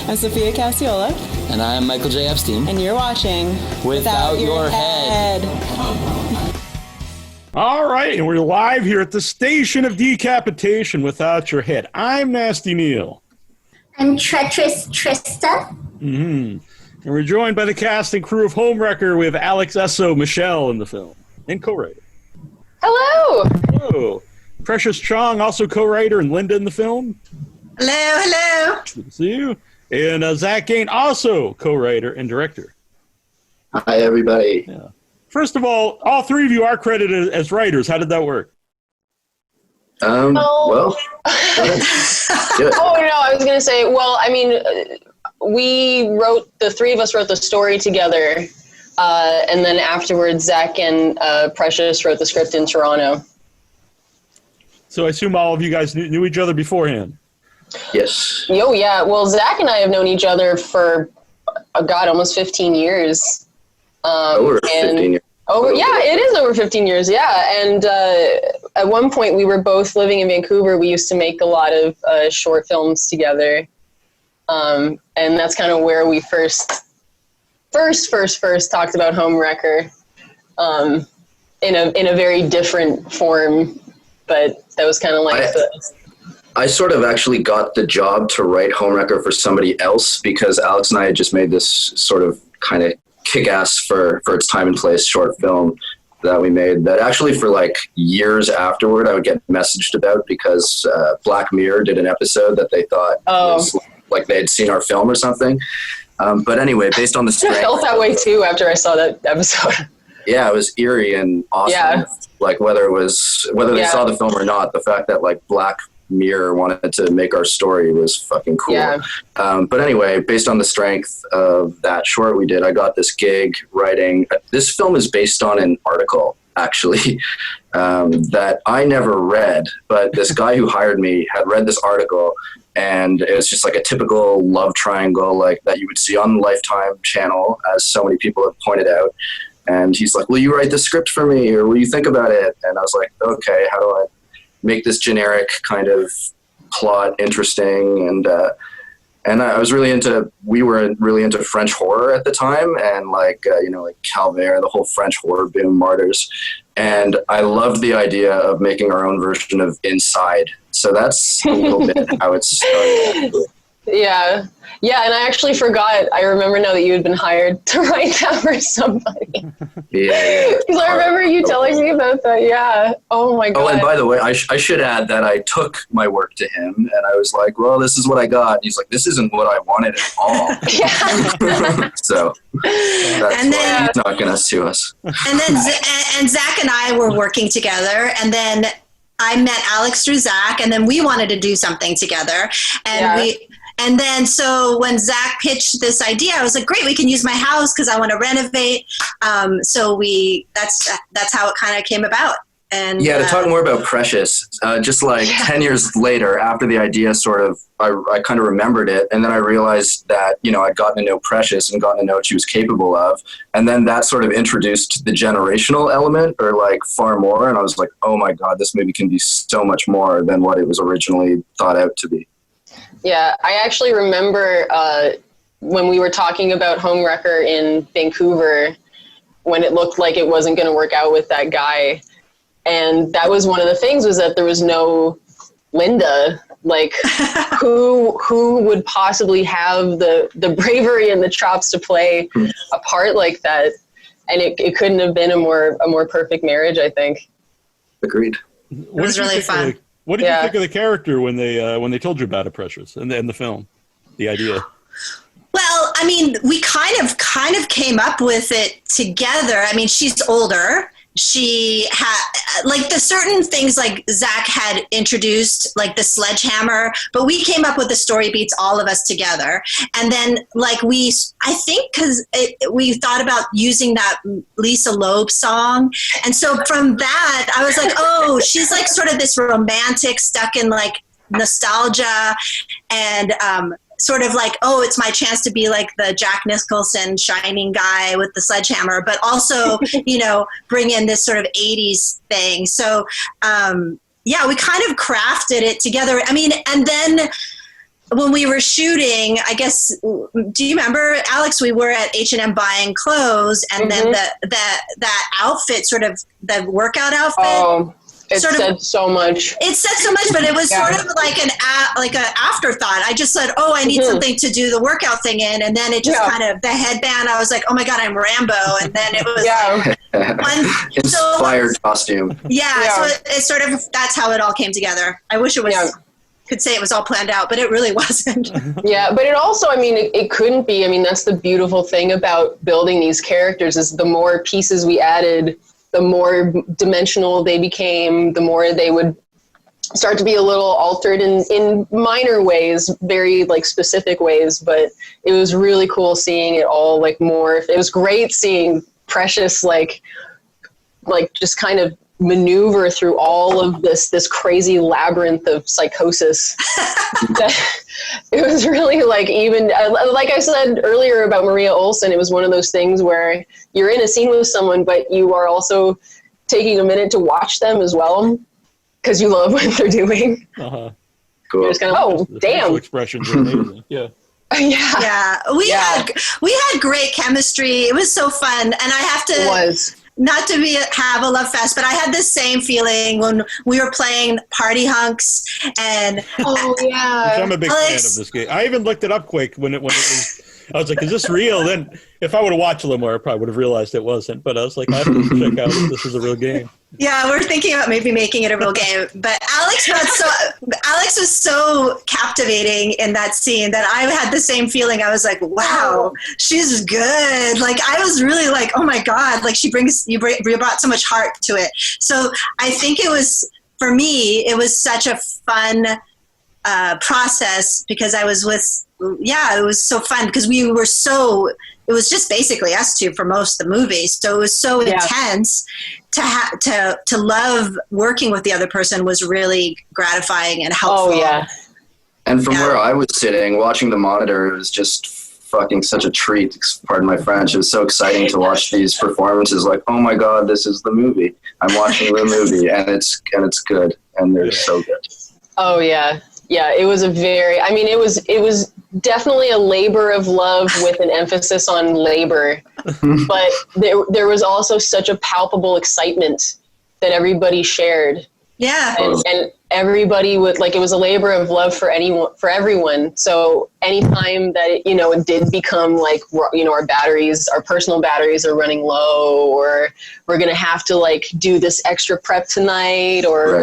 I'm Sophia Cassiola. And I am Michael J. Epstein. And you're watching Without Your Head. All right, and we're live here at the Station of Decapitation Without Your Head. I'm Nasty Neil. I'm Treacherous Trista. And we're joined by the cast and crew of Homewrecker with Alex, Essoe, Michelle in the film, and co-writer. Hello! Hello. Precious Chong, also co-writer, and Linda in the film. Hello. Good to see you. And Zach Gayne, also co-writer and director. Hi, everybody. Yeah. First of all three of you are credited as writers. How did that work? Well, good. Oh, no, I was going to say, well, I mean, the three of us wrote the story together, and then afterwards, Zach and Precious wrote the script in Toronto. So I assume all of you guys knew each other beforehand. Yes. Oh, yeah. Well, Zach and I have known each other for, almost 15 years. Over 15 years. Yeah, it is over 15 years, yeah. And at one point, we were both living in Vancouver. We used to make a lot of short films together. And that's kind of where we first talked about Homewrecker in a very different form. But that was kind of like I sort of actually got the job to write Homewrecker for somebody else because Alex and I had just made this sort of kind of kick-ass for its time and place short film that we made that actually for like years afterward I would get messaged about because Black Mirror did an episode that they thought was like they had seen our film or something. But anyway, based on the strength. I felt that way too after I saw that episode. Yeah, it was eerie and awesome. Yeah. Like whether they saw the film or not, the fact that like Black Mirror wanted to make our story was fucking cool. Yeah. But anyway, based on the strength of that short we did, I got this gig writing. This film is based on an article, actually, that I never read, but this guy who hired me had read this article, and it was just like a typical love triangle like that you would see on the Lifetime channel, as so many people have pointed out. And he's like, will you write the script for me, or will you think about it? And I was like, okay, how do I make this generic kind of plot interesting? And we were really into French horror at the time, and like Calvaire, the whole French horror boom, Martyrs. And I loved the idea of making our own version of Inside. So that's a little bit how it started. Yeah. Yeah, and I actually forgot. I remember now that you had been hired to write that for somebody. Yeah. Because I remember you telling me about that. Yeah. Oh, my God. Oh, and by the way, I should add that I took my work to him, and I was like, well, this is what I got. And he's like, this isn't what I wanted at all. Yeah. So that's why he's not going to sue us. And then and Zach and I were working together, and then I met Alex through Zach, and then we wanted to do something together. And then so when Zach pitched this idea, I was like, great, we can use my house because I want to renovate. So that's how it kind of came about. And yeah, to talk more about Precious, just like 10 years later after the idea I kind of remembered it. And then I realized that, I'd gotten to know Precious and gotten to know what she was capable of. And then that sort of introduced the generational element or like far more. And I was like, oh my God, this movie can be so much more than what it was originally thought out to be. Yeah, I actually remember when we were talking about Homewrecker in Vancouver, when it looked like it wasn't going to work out with that guy. And that was one of the things, was that there was no Linda. Like, who would possibly have the bravery and the chops to play a part like that? And it couldn't have been a more perfect marriage, I think. Agreed. It was really fun. What did you think of the character when they told you about it, Precious, and the film, the idea? Well, I mean, we kind of came up with it together. I mean, she's older. She had like the certain things like Zach had introduced, like the sledgehammer, but we came up with the story beats, all of us together. And then like I think because we thought about using that Lisa Loeb song. And so from that, I was like, oh, she's like sort of this romantic, stuck in like nostalgia and sort of like, oh, it's my chance to be like the Jack Nicholson shining guy with the sledgehammer, but also, bring in this sort of 80s thing. So, we kind of crafted it together. I mean, and then when we were shooting, I guess, do you remember, Alex, we were at H&M buying clothes, and then that outfit, sort of the workout outfit. Oh, it sort said so much. It said so much, but it was sort of like an afterthought. I just said, oh, I need something to do the workout thing in. And then it just kind of, the headband, I was like, oh my God, I'm Rambo. And then it was inspired costume. Yeah. So it sort of, that's how it all came together. I wish it was, could say it was all planned out, but it really wasn't. Yeah. But it also, I mean, it couldn't be. I mean, that's the beautiful thing about building these characters is the more pieces we added, the more dimensional they became, the more they would start to be a little altered in minor ways, very like specific ways. But it was really cool seeing it all like morph. It was great seeing Precious like just kind of maneuver through all of this crazy labyrinth of psychosis. It was really like, even like I said earlier about Maria Olsen, it was one of those things where you're in a scene with someone, but you are also taking a minute to watch them as well because you love what they're doing. Uh-huh. Cool. You're just kind of, The damn. facial expressions are amazing. Yeah. Yeah. We had great chemistry. It was so fun. And I have to, It was. not to have a love fest, but I had the same feeling when we were playing Party Hunks, and Which I'm a big fan of this game. I even looked it up quick when it was. I was like, "Is this real?" Then, if I would have watched a little more, I probably would have realized it wasn't. But I was like, "I have to check out if this is a real game." Yeah, we're thinking about maybe making it a real game. But Alex was so captivating in that scene that I had the same feeling. I was like, wow, she's good. Like, I was really like, oh my God, like you brought so much heart to it. So I think it was, for me, it was such a fun process because I was with, it was so fun because we were so, it was just basically us two for most of the movie. So it was so intense. To love working with the other person was really gratifying and helpful. Oh, yeah. And from where I was sitting, watching the monitor, it was just fucking such a treat. Pardon my French. It was so exciting to watch these performances. Like, oh my God, this is the movie. I'm watching the movie, and it's good, and they're so good. Oh yeah, yeah. It was it was definitely a labor of love with an emphasis on labor, but there was also such a palpable excitement that everybody shared. Yeah. And everybody would, like, it was a labor of love for everyone. So anytime that it did become like, our personal batteries are running low, or we're going to have to like do this extra prep tonight, or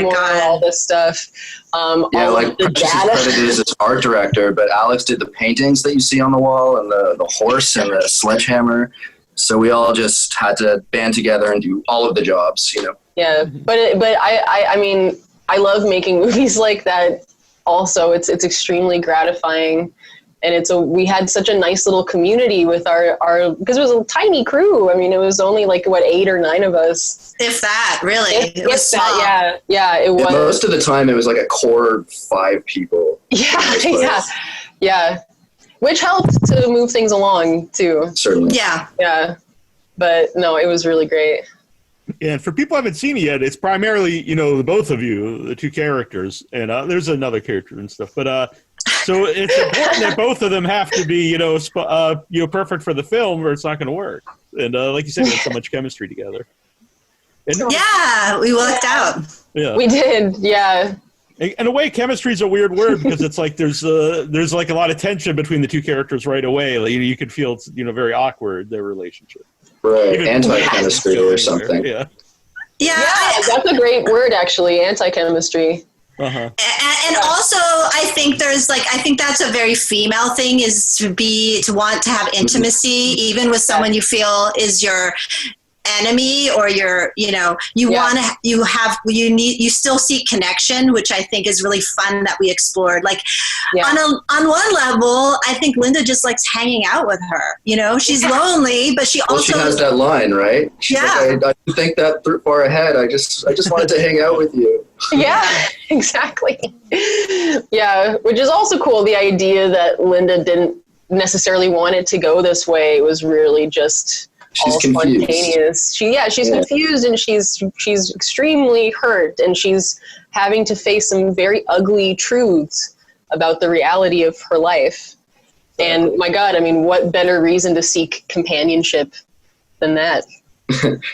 all this stuff. Like Precious is credited as art director, but Alex did the paintings that you see on the wall, and the horse and the sledgehammer. So we all just had to band together and do all of the jobs, Yeah, but I mean, I love making movies like that. Also, it's extremely gratifying, and we had such a nice little community with our because it was a tiny crew. I mean, it was only like 8 or 9 of us, if that. Really, it was small. That, yeah, it was. And most of the time, it was like a core 5 people. Yeah. Which helped to move things along too. Certainly. Yeah. But no, it was really great. Yeah, and for people who haven't seen it yet, it's primarily, the both of you, the 2 characters, and there's another character and stuff. But so it's important that both of them have to be, perfect for the film, or it's not going to work. And like you said, we had so much chemistry together. And, we worked out. Yeah, we did. Yeah. In a way, chemistry is a weird word because it's like there's like a lot of tension between the 2 characters right away. Like, you could feel it's very awkward, their relationship. Right, anti-chemistry or something. Yeah, that's a great word, actually, anti-chemistry. Uh-huh. And also, I think that's a very female thing, is to want to have intimacy, even with someone you feel is your enemy, or you still seek connection, which I think is really fun that we explored. Like on one level, I think Linda just likes hanging out with her. She's lonely, but she also she has that line, right? She's like, I didn't think that far ahead. I just wanted to hang out with you. Yeah, exactly. Yeah, which is also cool. The idea that Linda didn't necessarily want it to go this way. It was really just she's all confused. Spontaneous. She's confused, and she's extremely hurt, and she's having to face some very ugly truths. about the reality of her life. And my God, I mean, what better reason to seek companionship than that?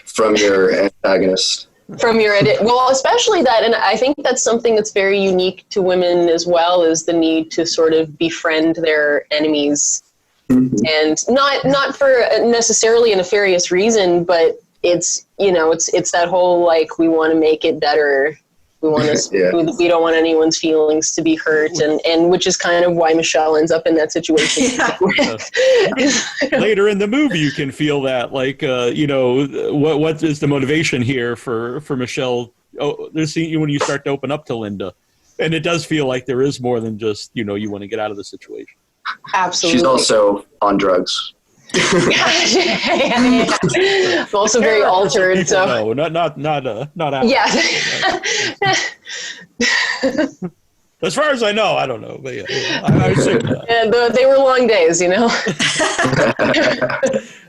From your antagonist. From your edit. Well, especially that, and I think that's something that's very unique to women as well, is the need to sort of befriend their enemies. And not for necessarily a nefarious reason, but it's, you know, it's that whole, like, we want to make it better. We want to, we don't want anyone's feelings to be hurt, and which is kind of why Michelle ends up in that situation. Later in the movie, you can feel that, like, you know, what is the motivation here for Michelle? Oh, there's when you start to open up to Linda, and it does feel like there is more than just, you know, you want to get out of the situation. Absolutely. She's also on drugs. I'm also very altered. So no, not out. Yeah. As far as I know, I don't know, but yeah, I assume that. And they were long days, you know.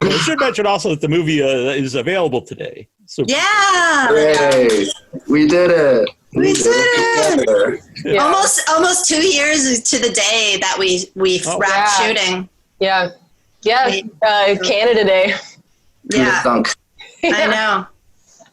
I should mention also that the movie is available today. So Yeah. Hooray. We did it. We did it. Yeah. Almost 2 years to the day that we wrapped shooting. Yeah. Canada Day. Yeah. Thunk. I know.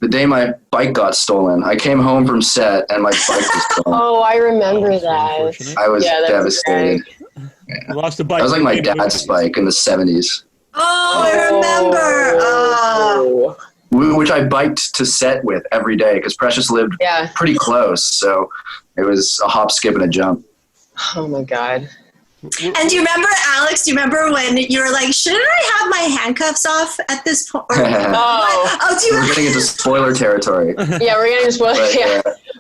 The day my bike got stolen, I came home from set and my bike was stolen. Oh, I remember that. Unfortunate. I was that's devastated. You lost a bike. That was like my dad's bike in the 70s, Oh, I remember. Oh. which I biked to set with every day because Precious lived pretty close. So it was a hop, skip, and a jump. Oh, my God. And do you remember, Alex, do you remember when you were like, shouldn't I have my handcuffs off at this point? Do you We're getting into spoiler territory. Yeah, we're getting spoiled.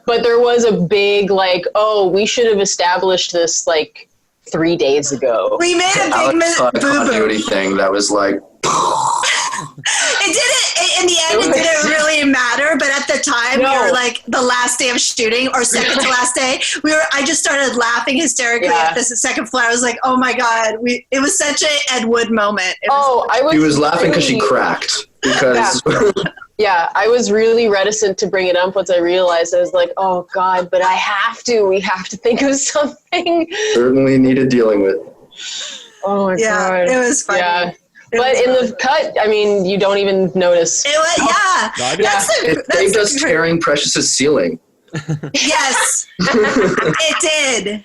But there was a big, like, oh, we should have established this, like, 3 days ago. We made a Alex saw a big continuity thing that was like, It didn't, in the end, it didn't really matter, but at the time, we were like the last day of shooting or second to last day, I just started laughing hysterically at this second floor. I was like, oh my God, it was such an Ed Wood moment. He was laughing because she cracked. Because Yeah, I was really reticent to bring it up once I realized. I was like, oh God, but we have to think of something. Certainly needed dealing with. Oh my God. Yeah, it was funny. Yeah. But in the cut, I mean, you don't even notice. It was, It saved us tearing Precious's ceiling. Yes, it did.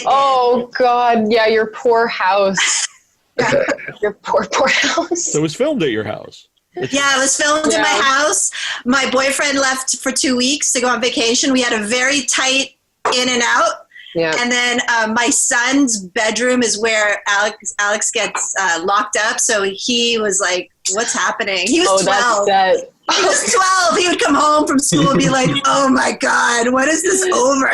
Oh God, yeah, your poor house. Your poor house. So it was filmed at your house. Yeah, it was filmed in my house. My boyfriend left for 2 weeks to go on vacation. We had a very tight in and out. Yeah. And then my son's bedroom is where Alex gets locked up. So he was like, what's happening? He was 12. He was 12. He would come home from school and be like, oh my God, when is this over?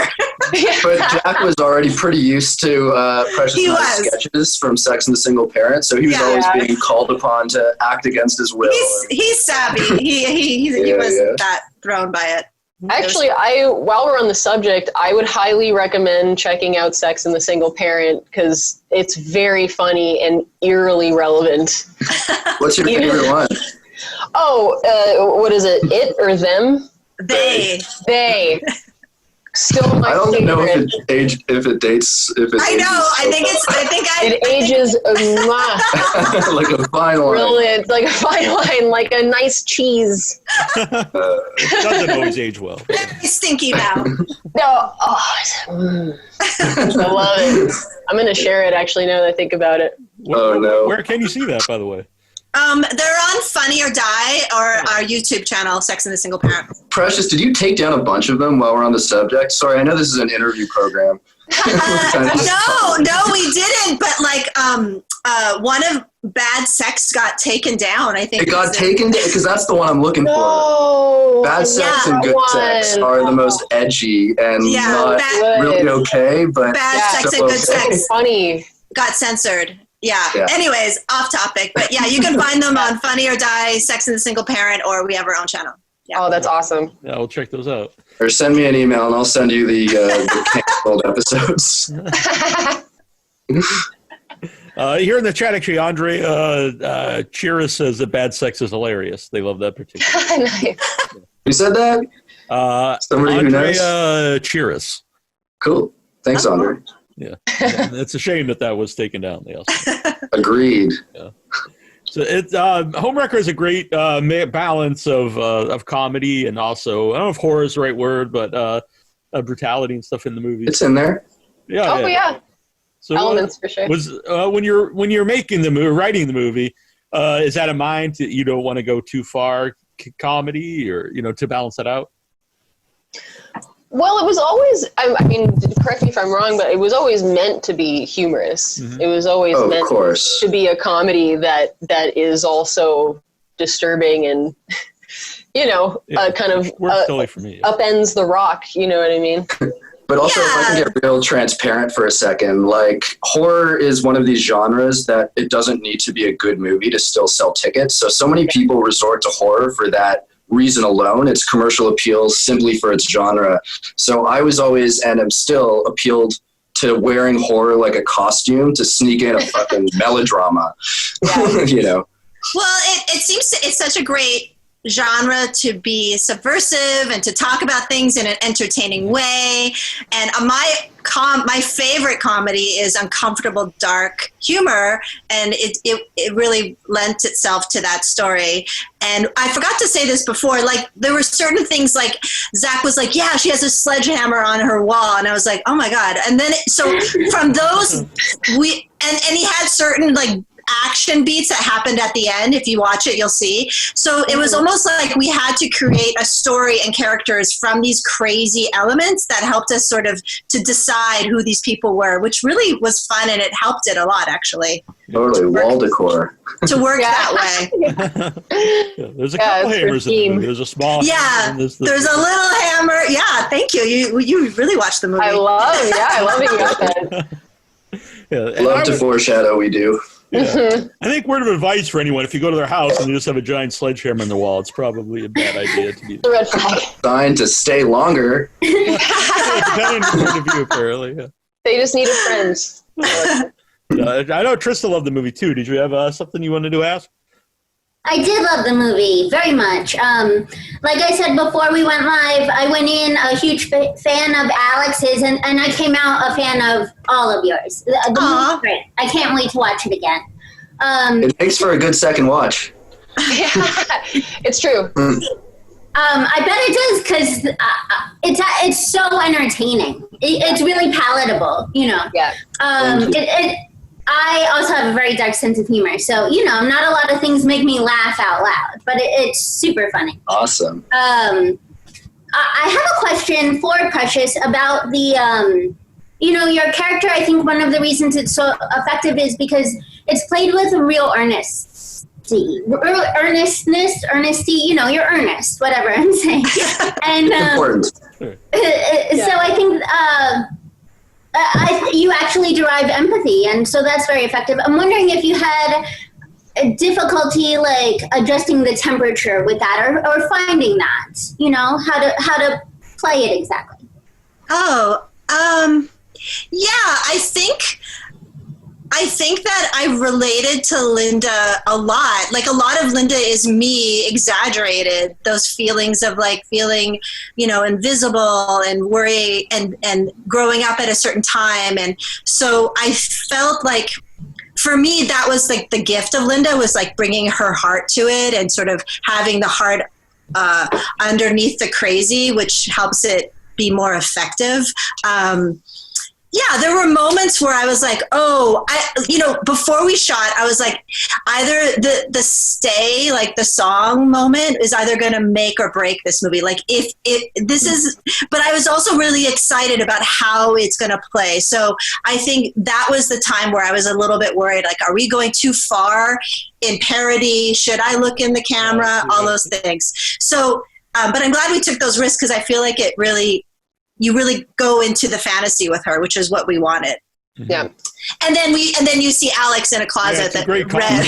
But Jack was already pretty used to Precious' sketches from Sex and the Single Parent. So he was always being called upon to act against his will. He's savvy. He wasn't that thrown by it. Actually, while we're on the subject, I would highly recommend checking out Sex and the Single Parent because it's very funny and eerily relevant. What's your favorite one? Oh, what is it? It or them? They. Still my favorite. I don't know if it dates. I know. It ages like a fine line. Brilliant, like a fine line, like a nice cheese. It doesn't always age well. Very stinky now. No, I love it. I'm gonna share it. Actually, now that I think about it. Where can you see that, by the way? They're on Funny or Die or our YouTube channel, Sex and the Single Parent. Precious, did you take down a bunch of them while we're on the subject? Sorry, I know this is an interview program. No, we didn't. But like, one of Bad Sex got taken down. I think it got taken down because that's the one I'm looking for. Bad Sex and Good Sex are the most edgy and not really okay, but Bad Sex and Good Sex funny got censored. Yeah. Anyways, off topic, but yeah, you can find them on Funny or Die, Sex and the Single Parent, or we have our own channel. Yeah. Oh, that's awesome. Yeah, we'll check those out. Or send me an email and I'll send you the canceled episodes. Here in the chat, actually, Andre Chira says that Bad Sex is hilarious. They love that particular. Nice. Who said that? Somebody Andre who knows? Chiras. Cool. Thanks, Andre. Yeah, it's a shame that was taken down. The Oscar. Agreed. Yeah. So it's Homewrecker is a great balance of comedy and also I don't know if horror is the right word, but brutality and stuff in the movie. It's in there. Yeah. Oh yeah. So Elements for sure. Was when you're making the movie, writing the movie, is that in mind that you don't want to go too far comedy or to balance that out? Well, it was always, I mean, correct me if I'm wrong, but it was always meant to be humorous. Mm-hmm. It was always meant to be a comedy that is also disturbing and, kind of totally for me, upends the rock, you know what I mean? But also, if I can get real transparent for a second, like horror is one of these genres that it doesn't need to be a good movie to still sell tickets. So many people resort to horror for that reason alone. It's commercial appeals simply for its genre. So I was always, and am still, appealed to wearing horror like a costume to sneak in a fucking melodrama. Well, it seems it's such a great genre to be subversive and to talk about things in an entertaining way. And my favorite comedy is uncomfortable, dark humor, and it really lent itself to that story. And I forgot to say this before, like there were certain things like Zach was like, yeah, she has a sledgehammer on her wall, and I was like, oh my God. And then so from those and he had certain like action beats that happened at the end. If you watch it, you'll see. So it was almost like we had to create a story and characters from these crazy elements that helped us sort of to decide who these people were, which really was fun, and it helped it a lot, actually. Totally, wall decor. To work that way. There's a couple hammers in the movie. There's a small hammer. There's a little hammer. Yeah, thank you. You really watched the movie. I love it. You got that. Love to foreshadow, we do. Yeah. I think word of advice for anyone, if you go to their house and they just have a giant sledgehammer on the wall, it's probably a bad idea to be the red flag. Designed to stay longer. Depending on your point of view, apparently. Yeah. They just needed friends. I know Trista loved the movie too. Did you have something you wanted to ask? I did love the movie very much. Like I said before we went live, I went in a huge fan of Alex's, and I came out a fan of all of yours. The movie's great. I can't wait to watch it again. It makes for a good second watch. Yeah, it's true. I bet it does because it's so entertaining. It's really palatable, Yeah. I also have a very dark sense of humor, so not a lot of things make me laugh out loud, but it's super funny. Awesome. I have a question for Precious about the your character. I think one of the reasons it's so effective is because it's played with a real earnesty, you're earnest, whatever I'm saying. And important. So I think you actually derive empathy, and so that's very effective. I'm wondering if you had a difficulty like adjusting the temperature with that, or finding that, how to play it exactly. Yeah, I think that I related to Linda a lot. Like a lot of Linda is me exaggerated, those feelings of like feeling, invisible and worry and growing up at a certain time. And so I felt like for me, that was like the gift of Linda was like bringing her heart to it and sort of having the heart underneath the crazy, which helps it be more effective. Yeah, there were moments where I was like, before we shot, I was like, either the stay, like the song moment is either going to make or break this movie. Like but I was also really excited about how it's going to play. So I think that was the time where I was a little bit worried, like, are we going too far in parody? Should I look in the camera? All those things. So, but I'm glad we took those risks because I feel like you really go into the fantasy with her, which is what we wanted. Yeah. And then you see Alex in a closet that great read.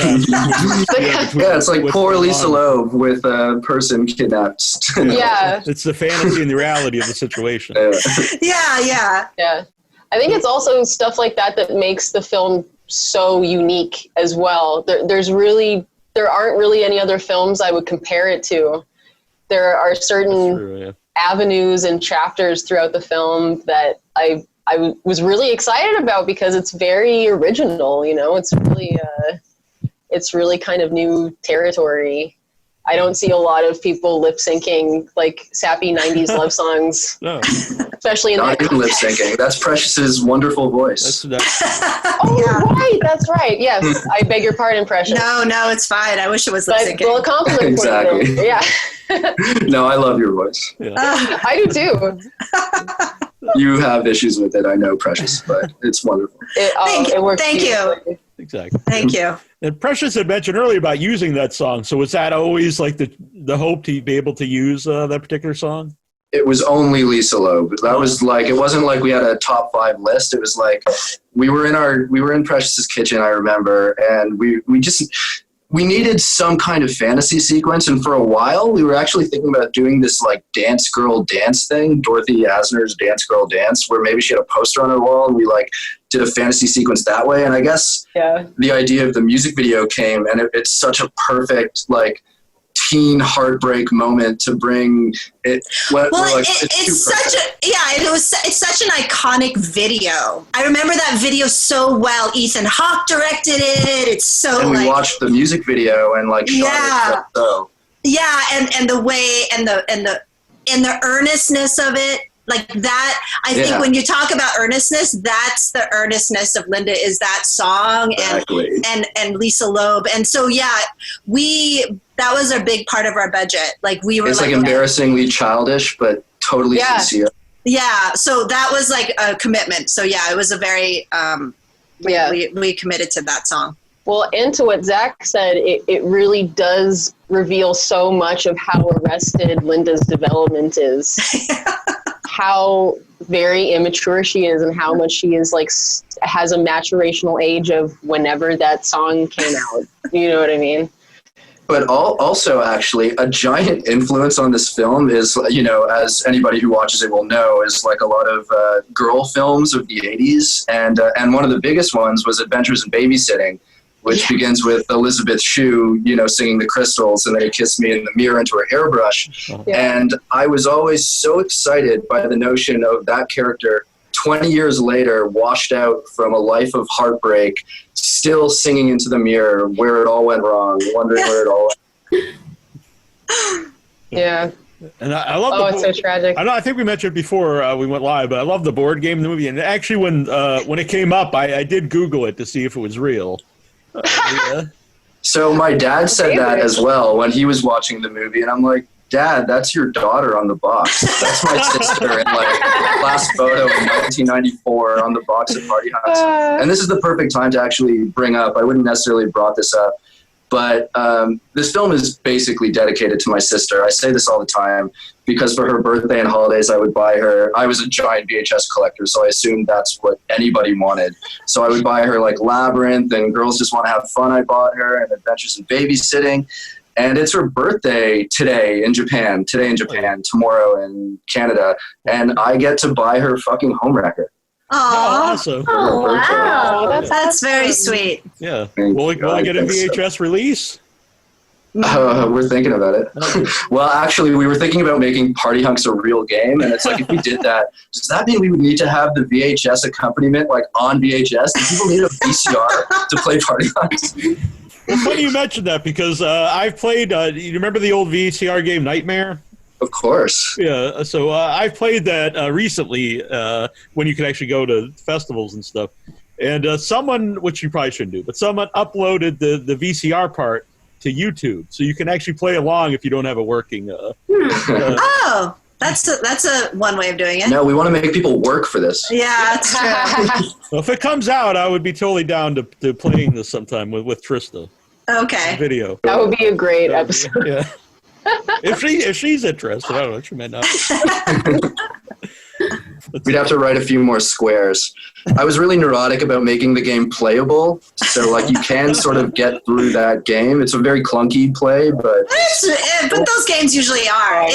Yeah, it's like poor Lisa Loeb with a person kidnapped. Yeah. It's the fantasy and the reality of the situation. Yeah. I think it's also stuff like that makes the film so unique as well. There aren't really any other films I would compare it to. There are certain avenues and chapters throughout the film that I was really excited about because it's very original. You know, it's really kind of new territory. I don't see a lot of people lip syncing like sappy 90s love songs, No. especially in Not that even lip context. syncing. That's Precious's wonderful voice. That's Oh, right, that's right. Yes, I beg your pardon, Precious. No, it's fine. I wish it was lip But syncing. well, a compliment Exactly. for you there. Yeah, No, I love your voice. I do too. You have issues with it, I know, Precious, but it's wonderful. It works. Thank you. beautifully. exactly. Thank you. And Precious had mentioned earlier about using that song. So was that always like the hope to be able to use that particular song? It was only Lisa Loeb. That was like, it wasn't like we had a top 5 list. It was like we were in Precious's kitchen, I remember, and we needed some kind of fantasy sequence. And for a while, we were actually thinking about doing this like dance girl dance thing, Dorothy Asner's Dance Girl Dance, where maybe she had a poster on her wall and we like did a fantasy sequence that way. And I guess the idea of the music video came, and it's such a perfect like teen heartbreak moment to bring it. It's such an iconic video. I remember that video so well. Ethan Hawke directed it. It's so and we watched the music video and like shot it. So and the way and the earnestness of it. Like that, I think when you talk about earnestness, that's the earnestness of Linda, is that song and Lisa Loeb. And so, that was a big part of our budget. Like we were it's like embarrassingly childish, but totally sincere. Yeah. So that was like a commitment. So it was a very, we committed to that song. Well, and to what Zach said, it really does reveal so much of how arrested Linda's development is. How very immature she is and how much she is like has a maturational age of whenever that song came out. You know what I mean? But also, actually, a giant influence on this film is, you know, as anybody who watches it will know, is like a lot of girl films of the 80s. And one of the biggest ones was Adventures in Babysitting, which begins with Elizabeth Shue, you know, singing The Crystals, and they kissed me in the mirror into her hairbrush. And I was always so excited by the notion of that character 20 years later, washed out from a life of heartbreak, still singing into the mirror where it all went wrong, wondering where it all went. Yeah. And I love it's so tragic. I think we mentioned before we went live, but I love the board game in the movie. And actually, when it came up, I did Google it to see if it was real. So my dad said that as well when he was watching the movie, and I'm like, Dad, that's your daughter on the box. That's my sister in like last photo in 1994 on the box at Party House. And this is the perfect time to actually bring up, I wouldn't necessarily have brought this up, but this film is basically dedicated to my sister. I say this all the time because for her birthday and holidays, I would buy her, I was a giant VHS collector, so I assumed that's what anybody wanted. So I would buy her like Labyrinth and Girls Just Want to Have Fun, I bought her, and Adventures in Babysitting. And it's her birthday today in Japan, tomorrow in Canada. And I get to buy her fucking Homewrecker. Awesome. Oh, wow. That's very sweet. Yeah. Will I get a VHS release? We're thinking about it. Well, actually, we were thinking about making Party Hunks a real game. And it's like, if we did that, does that mean we would need to have the VHS accompaniment like on VHS? Do people need a VCR to play Party Hunks? Well, funny you mentioned that because I've played, you remember the old VCR game Nightmare? Of course. Yeah, so I've played that recently when you can actually go to festivals and stuff. And someone, which you probably shouldn't do, but someone uploaded the VCR part to YouTube. So you can actually play along if you don't have a working... That's a one way of doing it. No, we want to make people work for this. Yeah, that's true. Well, if it comes out, I would be totally down to playing this sometime with Trista. Okay. Video. That would be a great episode. Yeah. If she's interested, I don't know. She might not. We'd have to write a few more squares. I was really neurotic about making the game playable, so like you can sort of get through that game. It's a very clunky play, but those games usually are.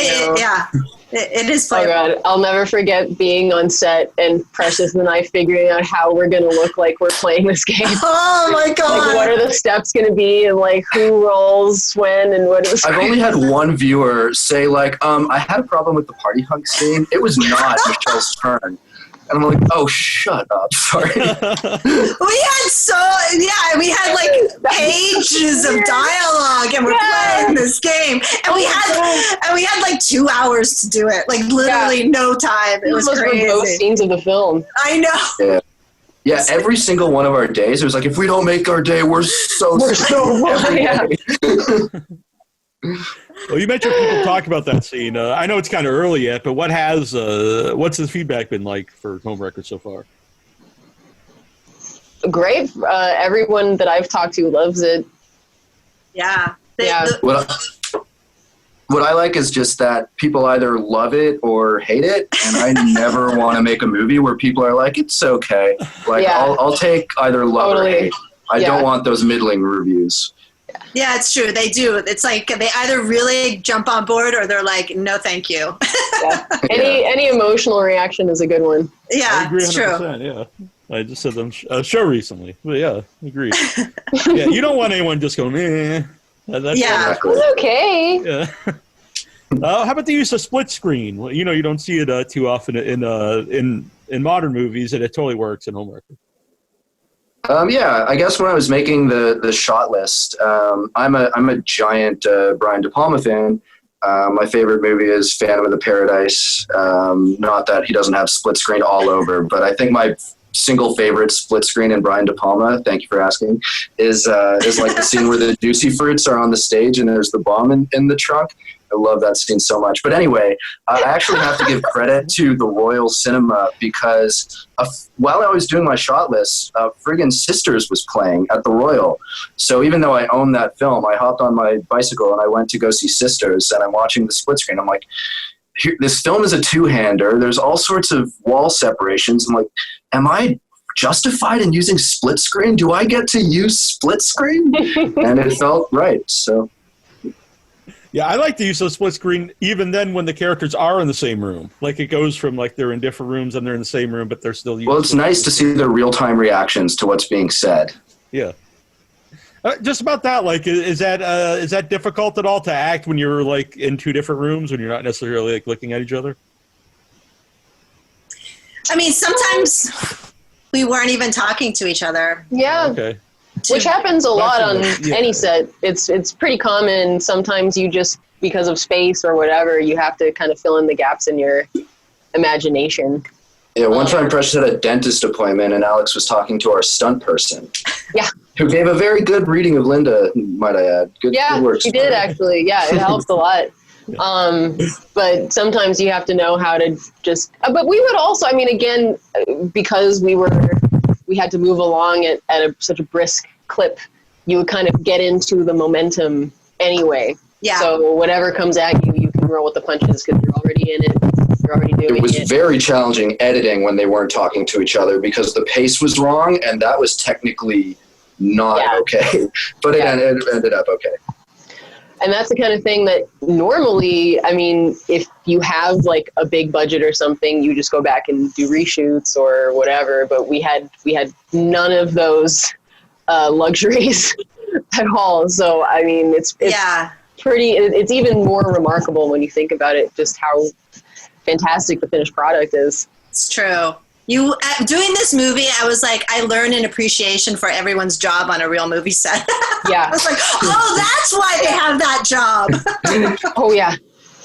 It is Oh playable. God, I'll never forget being on set and Precious and I figuring out how we're gonna look like we're playing this game. Oh my God. Like, what are the steps gonna be, and like who rolls when, and what is. I've only had one viewer say like, I had a problem with the Party Hunk scene. It was not Michelle's turn. And I'm like, oh, shut up. Sorry. We had like pages of dialogue, and we're playing this game, and we had like 2 hours to do it, like literally no time. It was crazy. Both scenes of the film. I know. Yeah, every single one of our days, it was like, if we don't make our day, we're so Well, you mentioned people talk about that scene. I know it's kind of early yet, but what's the feedback been like for Homewrecker so far? Great. Everyone that I've talked to loves it. Yeah. What I like is just that people either love it or hate it, and I never want to make a movie where people are like, it's okay. Like, I'll take either love or hate. I don't want those middling reviews. Yeah, it's true. They do. It's like they either really jump on board or they're like, no, thank you. Any emotional reaction is a good one. Yeah, I agree 100%, it's true. Yeah. I just said on a show recently. But yeah, agreed. Yeah, you don't want anyone just going, eh. That's It's okay. Yeah. How about the use of split screen? Well, you don't see it too often in modern movies, and it totally works in Homewrecker. Yeah, I guess when I was making the shot list, I'm a giant Brian De Palma fan. My favorite movie is Phantom of the Paradise. Not that he doesn't have split screen all over, but I think my single favorite split screen in Brian De Palma, thank you for asking, is like the scene where the juicy fruits are on the stage and there's the bomb in the trunk. I love that scene so much. But anyway, I actually have to give credit to the Royal Cinema because while I was doing my shot list, friggin' Sisters was playing at the Royal. So even though I own that film, I hopped on my bicycle and I went to go see Sisters, and I'm watching the split screen. I'm like, this film is a two-hander. There's all sorts of wall separations. I'm like, am I justified in using split screen? Do I get to use split screen? And it felt right, so... Yeah, I like the use of split screen even then when the characters are in the same room. Like, it goes from, like, they're in different rooms and they're in the same room, but they're still using. Well, it's nice to see the real-time reactions to what's being said. Yeah. Just about that, like, is that difficult at all to act when you're, like, in two different rooms when you're not necessarily, like, looking at each other? I mean, sometimes we weren't even talking to each other. Yeah. Okay. Which happens a lot on Yeah. any set. It's pretty common. Sometimes you just, because of space or whatever, you have to kind of fill in the gaps in your imagination. Yeah, one time Precious had a dentist appointment and Alex was talking to our stunt person. Yeah. Who gave a very good reading of Linda, might I add. Good work. She did actually. Yeah, it helped a lot. But sometimes you have to know how to just, but we would also, I mean, again, because we had to move along at such a brisk clip, you would kind of get into the momentum anyway. Yeah. So whatever comes at you, you can roll with the punches because you're already in it. You're already doing it. It was very challenging editing when they weren't talking to each other because the pace was wrong and that was technically not okay. But it ended up okay. And that's the kind of thing that normally, I mean, if you have like a big budget or something, you just go back and do reshoots or whatever. But we had none of those luxuries at all. So, I mean, it's pretty, it's even more remarkable when you think about it, just how fantastic the finished product is. It's true. Doing this movie, I was like, I learned an appreciation for everyone's job on a real movie set. Yeah. I was like, oh, that's why they have that job. Oh, yeah.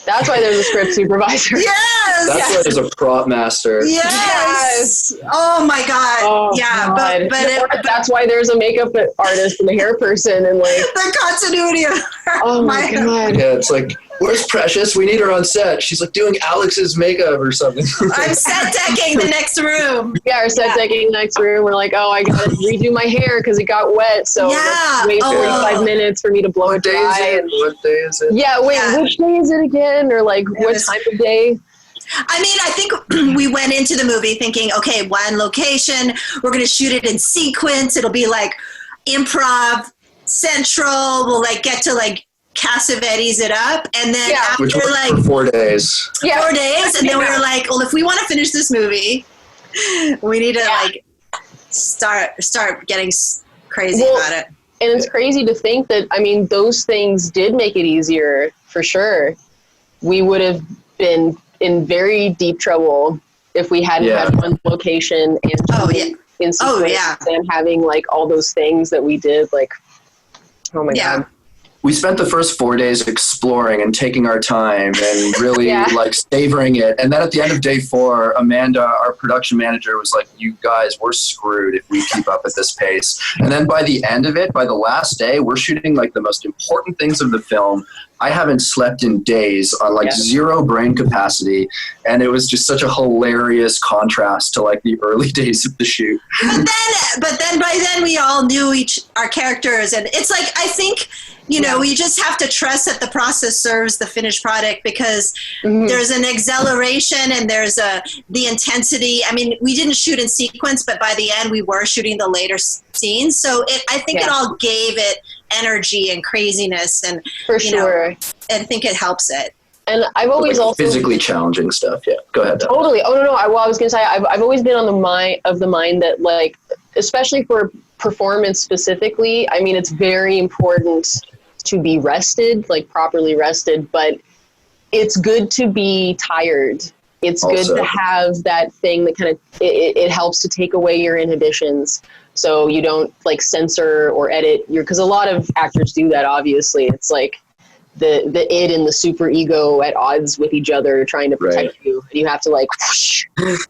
That's why there's a script supervisor. Yes. That's why there's a prop master. Yes. Oh my God. Oh, yeah. God. But that's why there's a makeup artist and a hair person and like the continuity of her. Oh my God. Yeah, it's like, where's Precious? We need her on set. She's like doing Alex's makeup or something. I'm set decking the next room. Yeah, our set decking next room. We're like, oh, I gotta redo my hair because it got wet. So let's wait 45 minutes for me to blow it dry. What day is it? Yeah, wait, which day is it again? Or like what time of day? I mean, I think we went into the movie thinking, okay, one location, we're going to shoot it in sequence. It'll be like improv central. We'll like get to like Cassavetes it up. And then after which was like for 4 days. 4 days. And then we were like, well, if we want to finish this movie, we need to like start getting crazy about it. And it's crazy to think that, I mean, those things did make it easier for sure. We would have been in very deep trouble if we hadn't had one location and in sequence and having like all those things that we did, like, oh my God. We spent the first 4 days exploring and taking our time and really like savoring it. And then at the end of day 4, Amanda, our production manager, was like, you guys, we're screwed if we keep up at this pace. And then by the end of it, by the last day, we're shooting like the most important things of the film. I haven't slept in days on like zero brain capacity. And it was just such a hilarious contrast to like the early days of the shoot. But then by then we all knew our characters. And it's like, I think, you know, we just have to trust that the process serves the finished product, because there's an exhilaration and there's the intensity. I mean, we didn't shoot in sequence, but by the end we were shooting the later scenes. So I think it all gave it energy and craziness, and you know, and I think it helps it. And I've always like also physically challenging stuff. Yeah, go ahead. Totally. Oh no. I was going to say I've always been on the mind that, like, especially for performance specifically, I mean, it's very important to be rested, like properly rested, but it's good to be tired. It's good to have that thing that kind of, it helps to take away your inhibitions. So you don't like censor or edit because a lot of actors do that, obviously. It's like the id and the super ego at odds with each other trying to protect you. And you have to like, whoosh,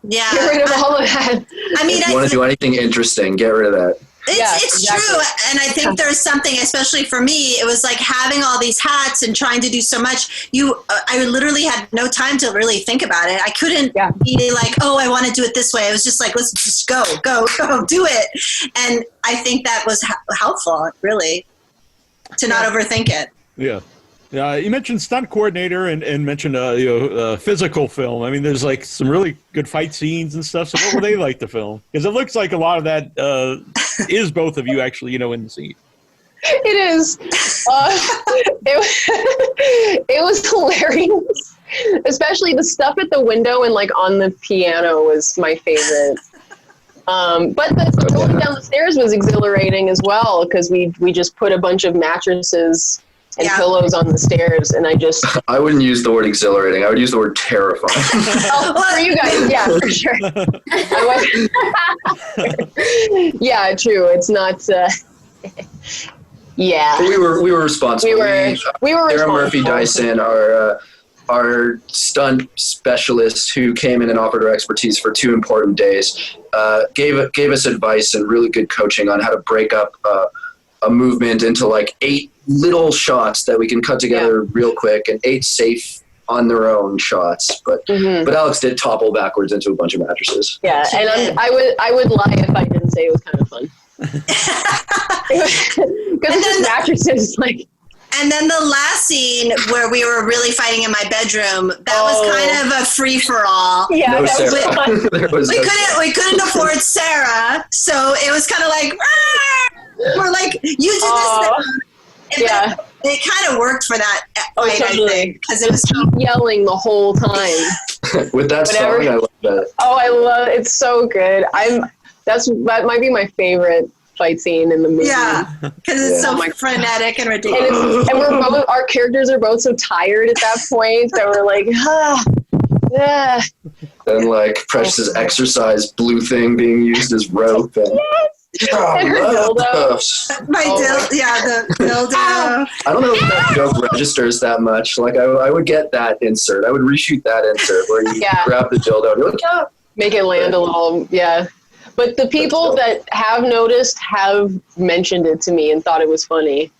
get rid of all of that. I mean, if you want to do anything interesting, get rid of that. It's true. And I think there's something, especially for me, it was like having all these hats and trying to do so much. I literally had no time to really think about it. I couldn't be like, oh, I want to do it this way. It was just like, let's just go, do it. And I think that was helpful, really, to not overthink it. Yeah. You mentioned stunt coordinator and mentioned physical film. I mean, there's like some really good fight scenes and stuff. So what were they like to film? Because it looks like a lot of that is both of you actually, you know, in the scene. It is. It was hilarious, especially the stuff at the window and like on the piano was my favorite. But the going down the stairs was exhilarating as well, because we just put a bunch of mattresses and pillows on the stairs, and I wouldn't use the word exhilarating. I would use the word terrifying. For you guys, yeah, for sure. Yeah, true. It's not. Yeah. But we were responsible. We were Sarah Murphy Dyson, our stunt specialist who came in and offered her expertise for 2 important days, gave us advice and really good coaching on how to break up a movement into like 8 little shots that we can cut together real quick, and 8 safe on their own shots. But Alex did topple backwards into a bunch of mattresses. Yeah, and I would lie if I didn't say it was kind of fun. Because it's just mattresses, like. And then the last scene where we were really fighting in my bedroom, that was kind of a free for all. Yeah, no Sarah. We couldn't afford Sarah, so it was kind of like, we're like, you do this. Yeah. It kind of worked for that fight, totally. I think, because it was yelling the whole time. With that song, I love that. Oh, I love it. It's so good. That might be my favorite fight scene in the movie. Yeah, because it's so frenetic and ridiculous. And our characters are both so tired at that point that we're like, And like Precious's exercise blue thing being used as rope. And, and her dildo. The dildo. I don't know if that joke registers that much. Like I would get that insert. I would reshoot that insert where you grab the dildo and you're like, make it land a little, But the people that have noticed have mentioned it to me and thought it was funny.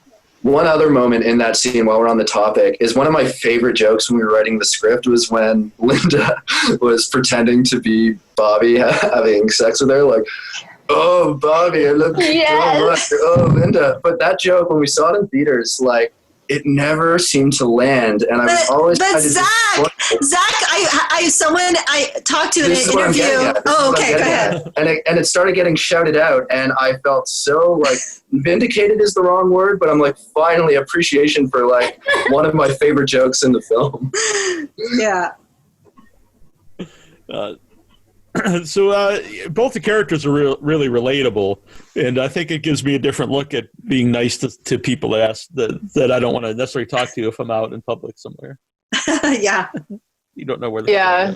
One other moment in that scene while we're on the topic is one of my favorite jokes when we were writing the script was when Linda was pretending to be Bobby having sex with her. Like, oh, Bobby, I love you so much. Oh, Linda. But that joke, when we saw it in theaters, like, it never seemed to land, and I was always. But Zach, I talked to in an interview. Oh, okay, go ahead. And it started getting shouted out, and I felt so like vindicated is the wrong word, but I'm like finally appreciation for like one of my favorite jokes in the film. Yeah. So both the characters are really relatable, and I think it gives me a different look at being nice to people that I don't want to necessarily talk to if I'm out in public somewhere. Yeah. you don't know where the Yeah.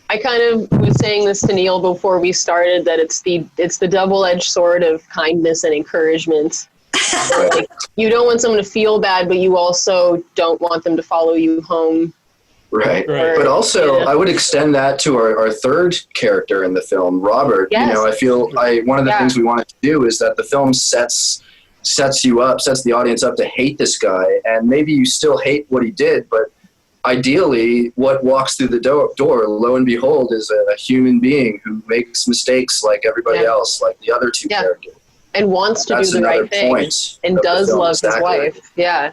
I kind of was saying this to Neil before we started, that it's the double-edged sword of kindness and encouragement. Like, you don't want someone to feel bad, but you also don't want them to follow you home. Right. Right. But also, Yeah. I would extend that to our third character in the film, Robert. Yes. You know, I feel one of the Yeah. things we wanted to do is that the film sets you up, sets the audience up to hate this guy, and maybe you still hate what he did, but ideally, what walks through the door, lo and behold, is a human being who makes mistakes like everybody else, like the other two characters. And wants to That's do the another right thing. point And of the does film, love his exactly. wife. Yeah.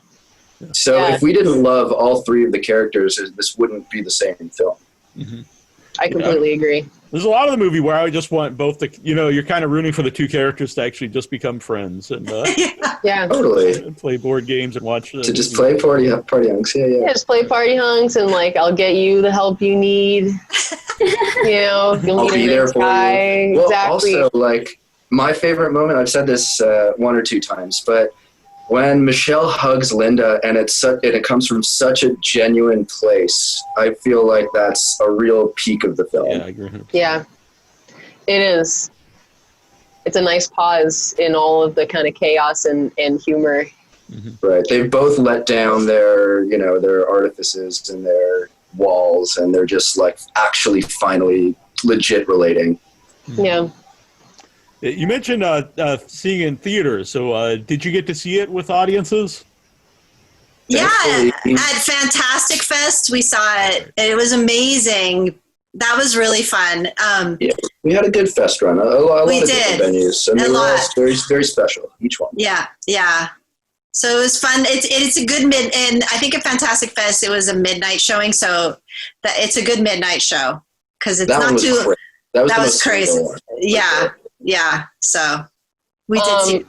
So if we didn't love all three of the characters, this wouldn't be the same film. Mm-hmm. I completely agree. There's a lot of the movie where I just want both you're kind of rooting for the two characters to actually just become friends and Yeah. Totally. and play board games and watch To just play party hunks. Yeah. Just play party hunks and like, I'll get you the help you need. You'll I'll need be a there nice for guy. you. Well, Exactly. also, like, my favorite moment, I've said this one or two times, but when Michelle hugs Linda and it comes from such a genuine place, I feel like that's a real peak of the film. Yeah, I agree. 100%. Yeah, it is. It's a nice pause in all of the kind of chaos and humor. Right. They've both let down their artifices and their walls, and they're just like actually finally legit relating. Yeah. You mentioned seeing in theaters. So did you get to see it with audiences? Yeah, Thankfully- at Fantastic Fest, we saw it. It was amazing. That was really fun. Yeah, we had a good fest run. A lot We of did. different venues, and A they were all lot. very, very special, each one. Yeah. So it was fun. It's a good and I think at Fantastic Fest it was a midnight showing, so it's a good midnight show because it's That one not was too. crazy. That was That the was most crazy. surreal one. Yeah. So we did see.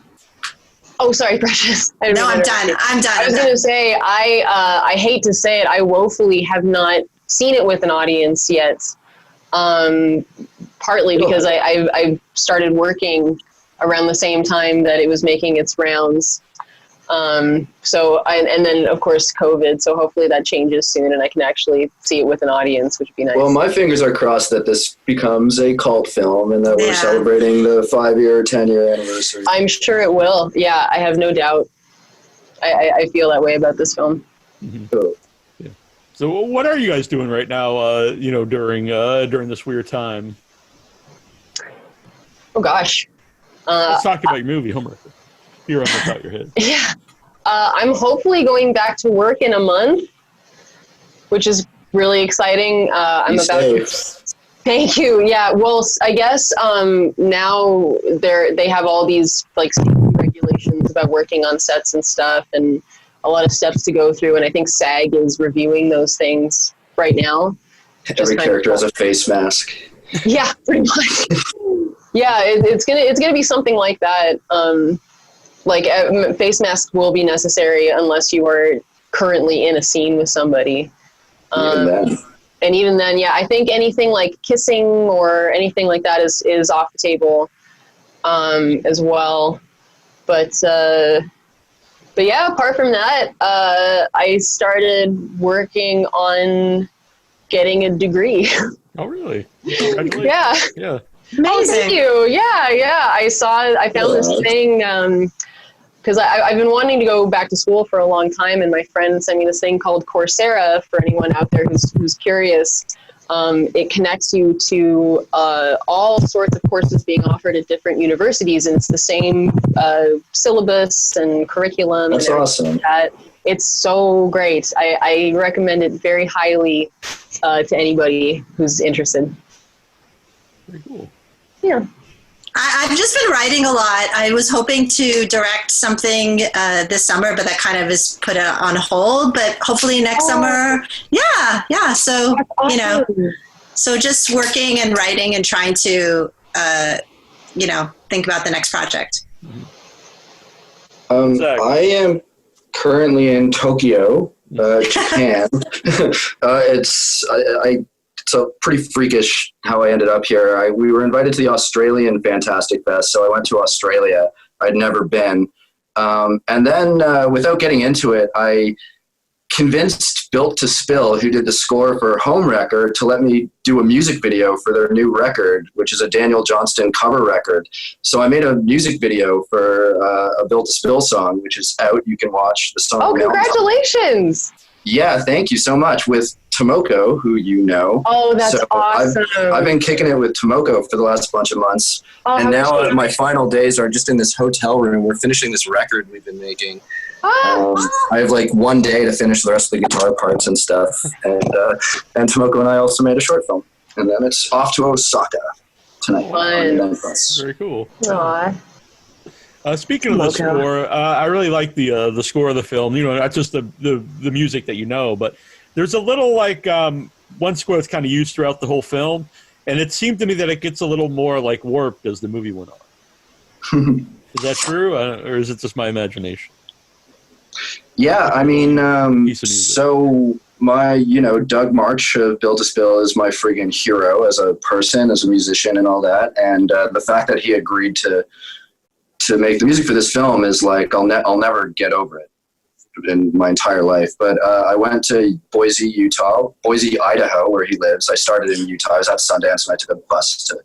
Oh, sorry, Precious. No, I'm done. I was going to say, I hate to say it, I woefully have not seen it with an audience yet. Partly because I started working around the same time that it was making its rounds. And then of course COVID. So hopefully that changes soon and I can actually see it with an audience, which would be nice. Well, my fingers are crossed that this becomes a cult film and that we're celebrating the 5-year, 10-year anniversary. I'm sure it will. Yeah, I have no doubt. I feel that way about this film. So, So what are you guys doing right now, during this weird time? Oh gosh. Let's talk about your movie, HOMEWRECKER. You're on the top of your head. Yeah. I'm hopefully going back to work in a month, which is really exciting. I'm be about to. Thank you. Yeah. Well, I guess now they have all these like regulations about working on sets and stuff, and a lot of steps to go through. And I think SAG is reviewing those things right now. every character has a face mask. Yeah, pretty much. Yeah, it's gonna be something like that. Face masks will be necessary unless you are currently in a scene with somebody. Even then. And even then, yeah, I think anything like kissing or anything like that is off the table as well. But yeah, apart from that, I started working on getting a degree. Oh, really? Congratulations. Yeah. Yeah. Amazing. Oh, thank you. Yeah. I found this thing because I've been wanting to go back to school for a long time, and my friend sent me this thing called Coursera. For anyone out there who's curious, it connects you to all sorts of courses being offered at different universities, and it's the same syllabus and curriculum. That's and awesome. like that. It's so great. I recommend it very highly to anybody who's interested. Very cool. Yeah. I've just been writing a lot. I was hoping to direct something this summer, but that kind of is put on hold. But hopefully next summer. Yeah. So, Awesome. so just working and writing and trying to, think about the next project. Zach. I am currently in Tokyo, Japan. It's a pretty freakish how I ended up here. We were invited to the Australian Fantastic Fest, so I went to Australia. I'd never been. And then without getting into it, I convinced Built to Spill, who did the score for Homewrecker, to let me do a music video for their new record, which is a Daniel Johnston cover record. So I made a music video for a Built to Spill song, which is out. You can watch the song. Oh, congratulations. Yeah, thank you so much. With Tomoko, who you know. Oh, that's awesome. I've been kicking it with Tomoko for the last bunch of months. And now my final days are just in this hotel room. We're finishing this record we've been making. I have like one day to finish the rest of the guitar parts and stuff. And Tomoko and I also made a short film. And then it's off to Osaka tonight. Very cool. Aww. Speaking of the score, I really like the score of the film. You know, not just the music that you know, but there's a little like one score that's kind of used throughout the whole film, and it seemed to me that it gets a little more like warped as the movie went on. Is that true, or is it just my imagination? Yeah, I mean, so my, Doug March of Built to Spill is my friggin' hero as a person, as a musician, and all that. And the fact that he agreed to make the music for this film is like I'll never get over it in my entire life. But I went to Boise, Idaho, where he lives. I started in Utah. I was at Sundance, and I took a bus to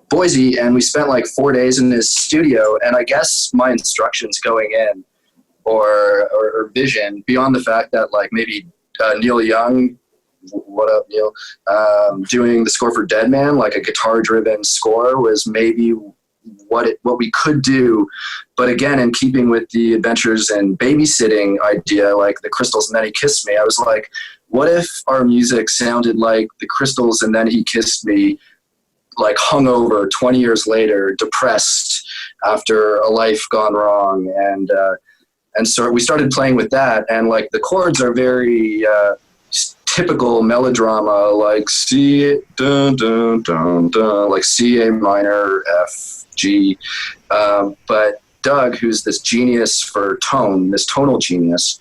Boise, and we spent like 4 days in his studio. And I guess my instructions going in, or vision, beyond the fact that like maybe Neil Young, what up Neil, doing the score for Dead Man, like a guitar-driven score, was maybe what we could do. But again, in keeping with the adventures and babysitting idea, like the Crystals and Then He Kissed Me, I was like, what if our music sounded like the Crystals and Then He Kissed Me, like hungover 20 years later, depressed after a life gone wrong? And so we started playing with that, and like the chords are very typical melodrama, like C, dun dun dun dun, like C, A minor, F, G. But Doug, who's this genius for tone, this tonal genius,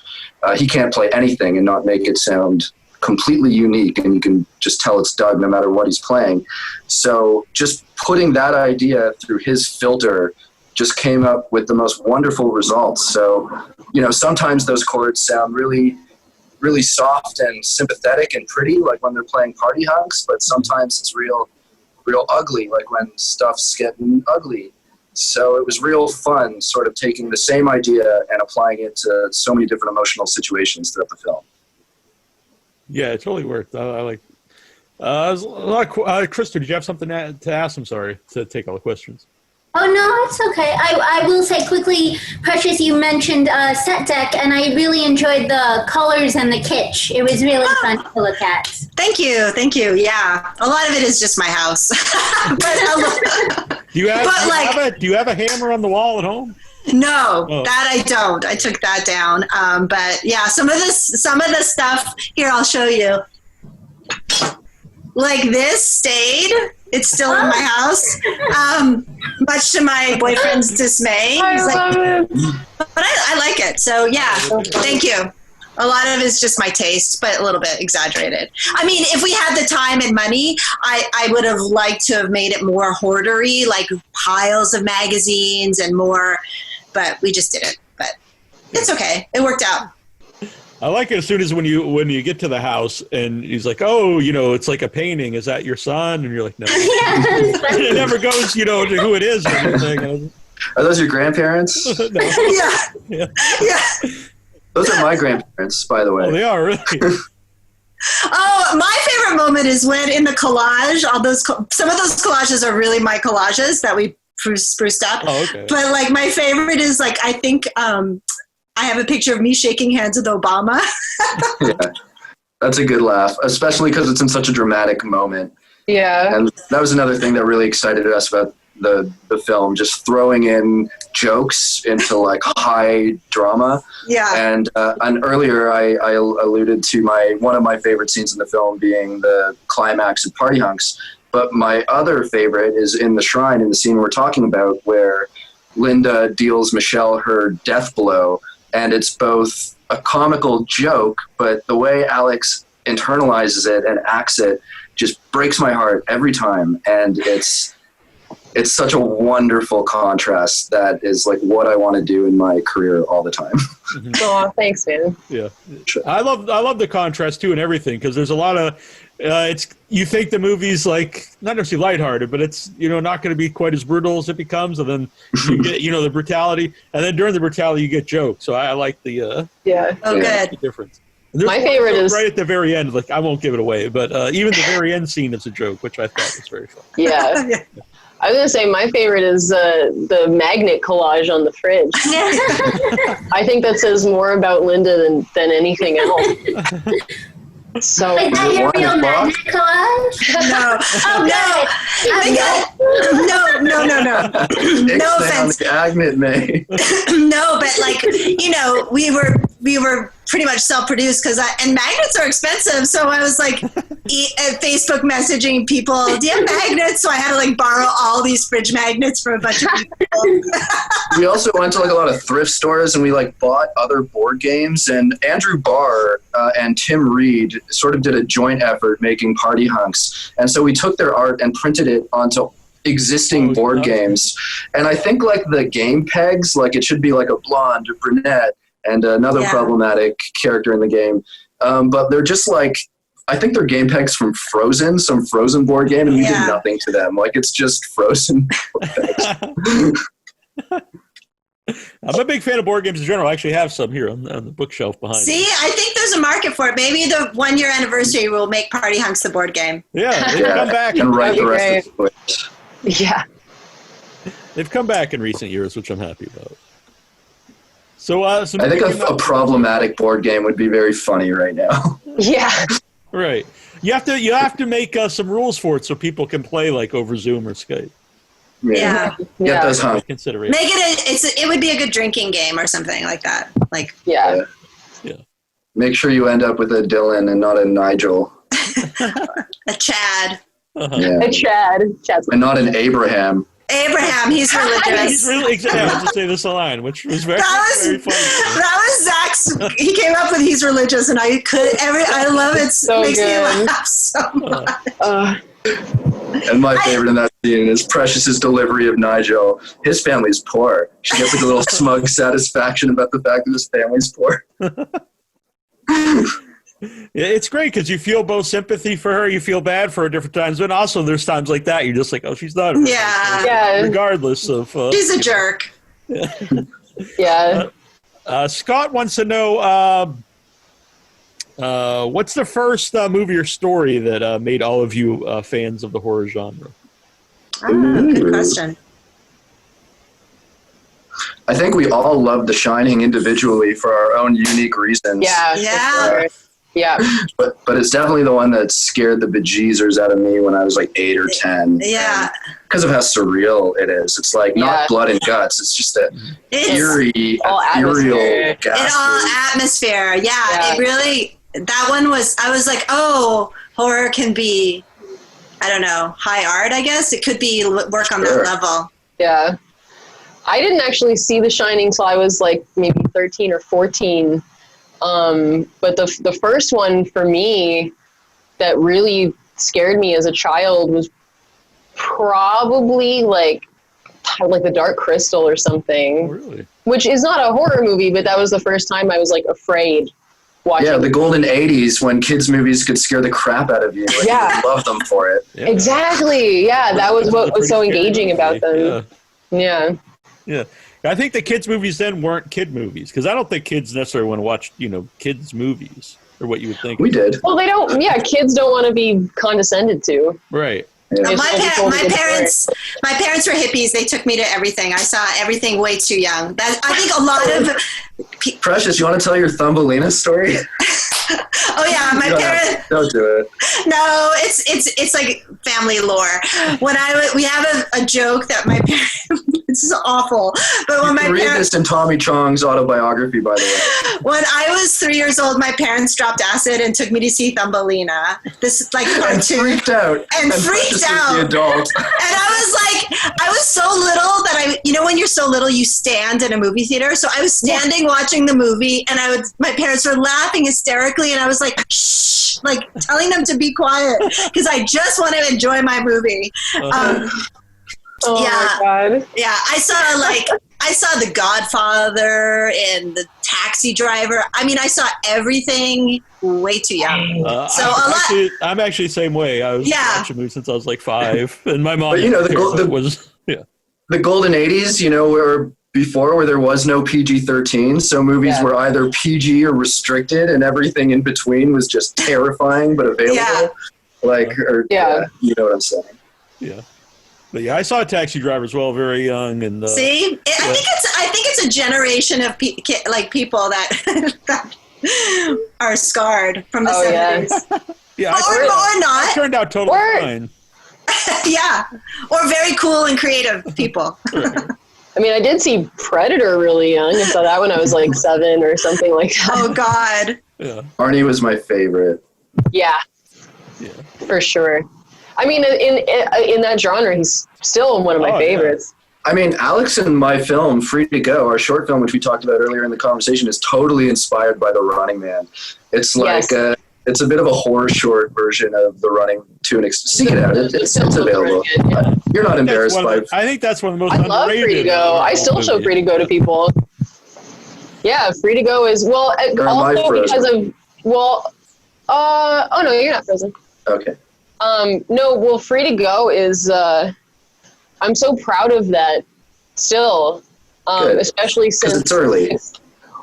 he can't play anything and not make it sound completely unique, and you can just tell it's Doug no matter what he's playing. So just putting that idea through his filter just came up with the most wonderful results. So, sometimes those chords sound really, really soft and sympathetic and pretty, like when they're playing party hunks, but sometimes it's real ugly, like when stuff's getting ugly. So it was real fun sort of taking the same idea and applying it to so many different emotional situations throughout the film. Yeah, it totally worked. I like there's a lot of, Krista, did you have something to ask? I'm sorry to take all the questions. Oh, no, it's okay. I will say quickly, Precious, you mentioned set deck, and I really enjoyed the colors and the kitsch. It was really fun to look at. Thank you. Yeah. A lot of it is just my house. Do you have a hammer on the wall at home? No, that I don't. I took that down. But yeah, some of the stuff here, I'll show you. Like this stayed. It's still in my house, much to my boyfriend's dismay. He's like, but I like it. So yeah, thank you. A lot of it is just my taste, but a little bit exaggerated. I mean, if we had the time and money, I would have liked to have made it more hoardery, like piles of magazines and more, but we just didn't. But it's okay. It worked out. I like it as soon as when you get to the house and he's like, oh, it's like a painting. Is that your son? And you're like, no. It never goes, to who it is or anything. Are those your grandparents? No. Yeah. Those are my grandparents, by the way. Oh, they are, really? Oh, my favorite moment is when in the collage, some of those collages are really my collages that we spruced up. Oh, okay. But like my favorite is like, I think, I have a picture of me shaking hands with Obama. Yeah, that's a good laugh, especially because it's in such a dramatic moment. Yeah. And that was another thing that really excited us about the film, just throwing in jokes into like high drama. Yeah. And earlier I alluded to one of my favorite scenes in the film being the climax of Party Hunks. But my other favorite is in the shrine, in the scene we're talking about, where Linda deals Michelle her death blow. And it's both a comical joke, but the way Alex internalizes it and acts it just breaks my heart every time. And it's it's such a wonderful contrast that is like what I want to do in my career all the time. Oh, thanks, man. Yeah, I love the contrast too and everything, because there's a lot of you think the movie's like not necessarily lighthearted, but it's not going to be quite as brutal as it becomes, and then you get the brutality, and then during the brutality you get jokes. So I like the Yeah. Oh, good. the difference. There's My one favorite joke is- right at the very end. Like I won't give it away, but even the very end scene is a joke, which I thought was very fun. Yeah. I was gonna say my favorite is the magnet collage on the fridge. I think that says more about Linda than anything else. So Is that your real magnet collage? No. Oh, No, no offense. Agnet May. No, but like, we were pretty much self-produced and magnets are expensive. So I was like Facebook messaging people, do you have magnets? So I had to like borrow all these fridge magnets from a bunch of people. We also went to like a lot of thrift stores and we like bought other board games, and Andrew Barr and Tim Reed sort of did a joint effort making party hunks. And so we took their art and printed it onto existing board games. And I think like the game pegs, like it should be like a blonde, a brunette, and another problematic character in the game. But they're just like, I think they're game pegs from Frozen, some Frozen board game, and we did nothing to them. Like it's just Frozen board pegs. I'm a big fan of board games in general. I actually have some here on the bookshelf behind me. See, I think there's a market for it. Maybe the 1 year anniversary will make Party Hunks the board game. Yeah, they've come back and write the That'd be rest of the books. yeah. They've come back in recent years, which I'm happy about. So, I think a problematic board game would be very funny right now. Yeah. Right. You have to make some rules for it so people can play like over Zoom or Skype. Yeah. Get those hunks. Consideration. Make it would be a good drinking game or something like that. Like Yeah. Make sure you end up with a Dylan and not a Nigel. a Chad. Yeah. A Chad. Chad's And not an Abraham. Abraham, he's religious. He's really exactly. I was just say this line, which was very funny. That was Zach's. He came up with he's religious, and I love it. So Makes me good. laugh so much. And my favorite in that scene is Precious's delivery of Nigel. His family's poor. She gets like a little smug satisfaction about the fact that his family's poor. Yeah, it's great because you feel both sympathy for her, you feel bad for her different times, but also there's times like that you're just like, oh, she's not. Yeah. Regardless of. She's a jerk. Yeah. Scott wants to know what's the first movie or story that made all of you fans of the horror genre? Good question. I think we all love The Shining individually for our own unique reasons. Yeah. Yeah. For sure. Yeah. But it's definitely the one that scared the bejeezers out of me when I was like 8 or 10. Yeah. Because of how surreal it is. It's like not blood and guts. It's just a eerie, all ethereal, atmosphere. It's all atmosphere. Yeah. It really, that one was, I was like, oh, horror can be, I don't know, high art, I guess. It could be work on that level. Yeah. I didn't actually see The Shining till I was like maybe 13 or 14. But the first one for me that really scared me as a child was probably like The Dark Crystal or something. Oh, really? Which is not a horror movie, but that was the first time I was like afraid watching. Yeah, the golden 80s when kids' movies could scare the crap out of you. Like, you love them for it. Yeah. Exactly. Yeah, that was what was so engaging about them. Yeah. Yeah. I think the kids' movies then weren't kid movies because I don't think kids necessarily want to watch, kids' movies or what you would think. We did. Well, they don't. Yeah, kids don't want to be condescended to. Right. Yeah. My parents were hippies. They took me to everything. I saw everything way too young. I think a lot of Precious, you want to tell your Thumbelina story? Oh yeah, my parents. Don't do it. No, it's like family lore. When we have a joke that my parents. This is awful. But when my read parents, this in Tommy Chong's autobiography, by the way. when I was 3 years old, my parents dropped acid and took me to see Thumbelina. This is like cartoon. Freaked out. And freaked out. The adult. And I was so little that when you're so little, you stand in a movie theater. So I was standing watching the movie, and my parents were laughing hysterically, and I was like, shh, like telling them to be quiet because I just want to enjoy my movie. Oh Yeah. my god. Yeah, I saw The Godfather and The Taxi Driver. I mean, I saw everything way too young. So I'm actually the same way. I was watching movies since I was like 5, and my mom. But the golden 80s, where there was no PG-13, so movies were either PG or restricted, and everything in between was just terrifying but available. Yeah. You know what I'm saying? Yeah. But yeah, I saw Taxi Driver as well, very young, and see, I think it's a generation of people that that are scarred from the 70s. Yeah, or not. It turned out totally fine. Yeah, or very cool and creative people. I mean, I did see Predator really young. I saw that when I was like 7 or something like that. Oh God. Yeah. Arnie was my favorite. Yeah. For sure. I mean, in that genre, he's still one of my favorites. I mean, Alex and my film, Free to Go, our short film, which we talked about earlier in the conversation, is totally inspired by The Running Man. It's like it's a bit of a horror short version of The Running to an extent. Seek it out. It's available. You're not embarrassed by it. I think that's one of the most I love Free to Go. I still show Free to Go to people. Yeah, Free to Go is, well, also because of, oh no, you're not frozen. Okay. No, well, Free to Go is, I'm so proud of that still, especially since it's early.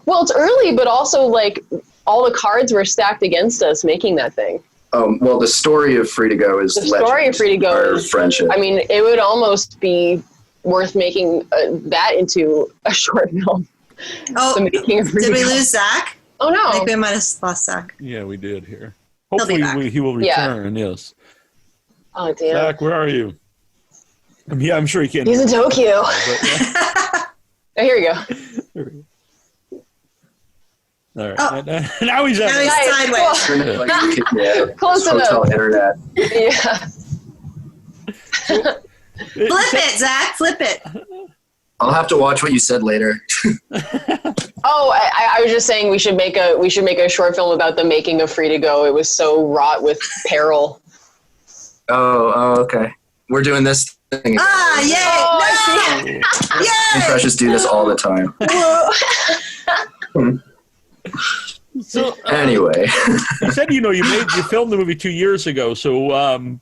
Well, it's early, but also like all the cards were stacked against us making that thing. Well, the story of Free to Go is the story of Free to Go is friendship. I mean, it would almost be worth making that into a short film. Oh, did we lose Zach? Oh no, I think we might have lost Zach. Yeah, we did here. Hopefully he will return. Yes. Oh damn. Zach, where are you? Yeah, I'm sure he can't. He's in Tokyo. Oh, here we go. There we go. All right. Now he's sideways. Close enough. Internet. Yeah. Flip it, Zach. Flip it. I'll have to watch what you said later. Oh, I was just saying we should make a short film about the making of Free to Go. It was so wrought with peril. Oh, okay. We're doing this thing. Ah, yay! No! Yay! Precious do this all the time. So anyway, you said you filmed the movie 2 years ago. So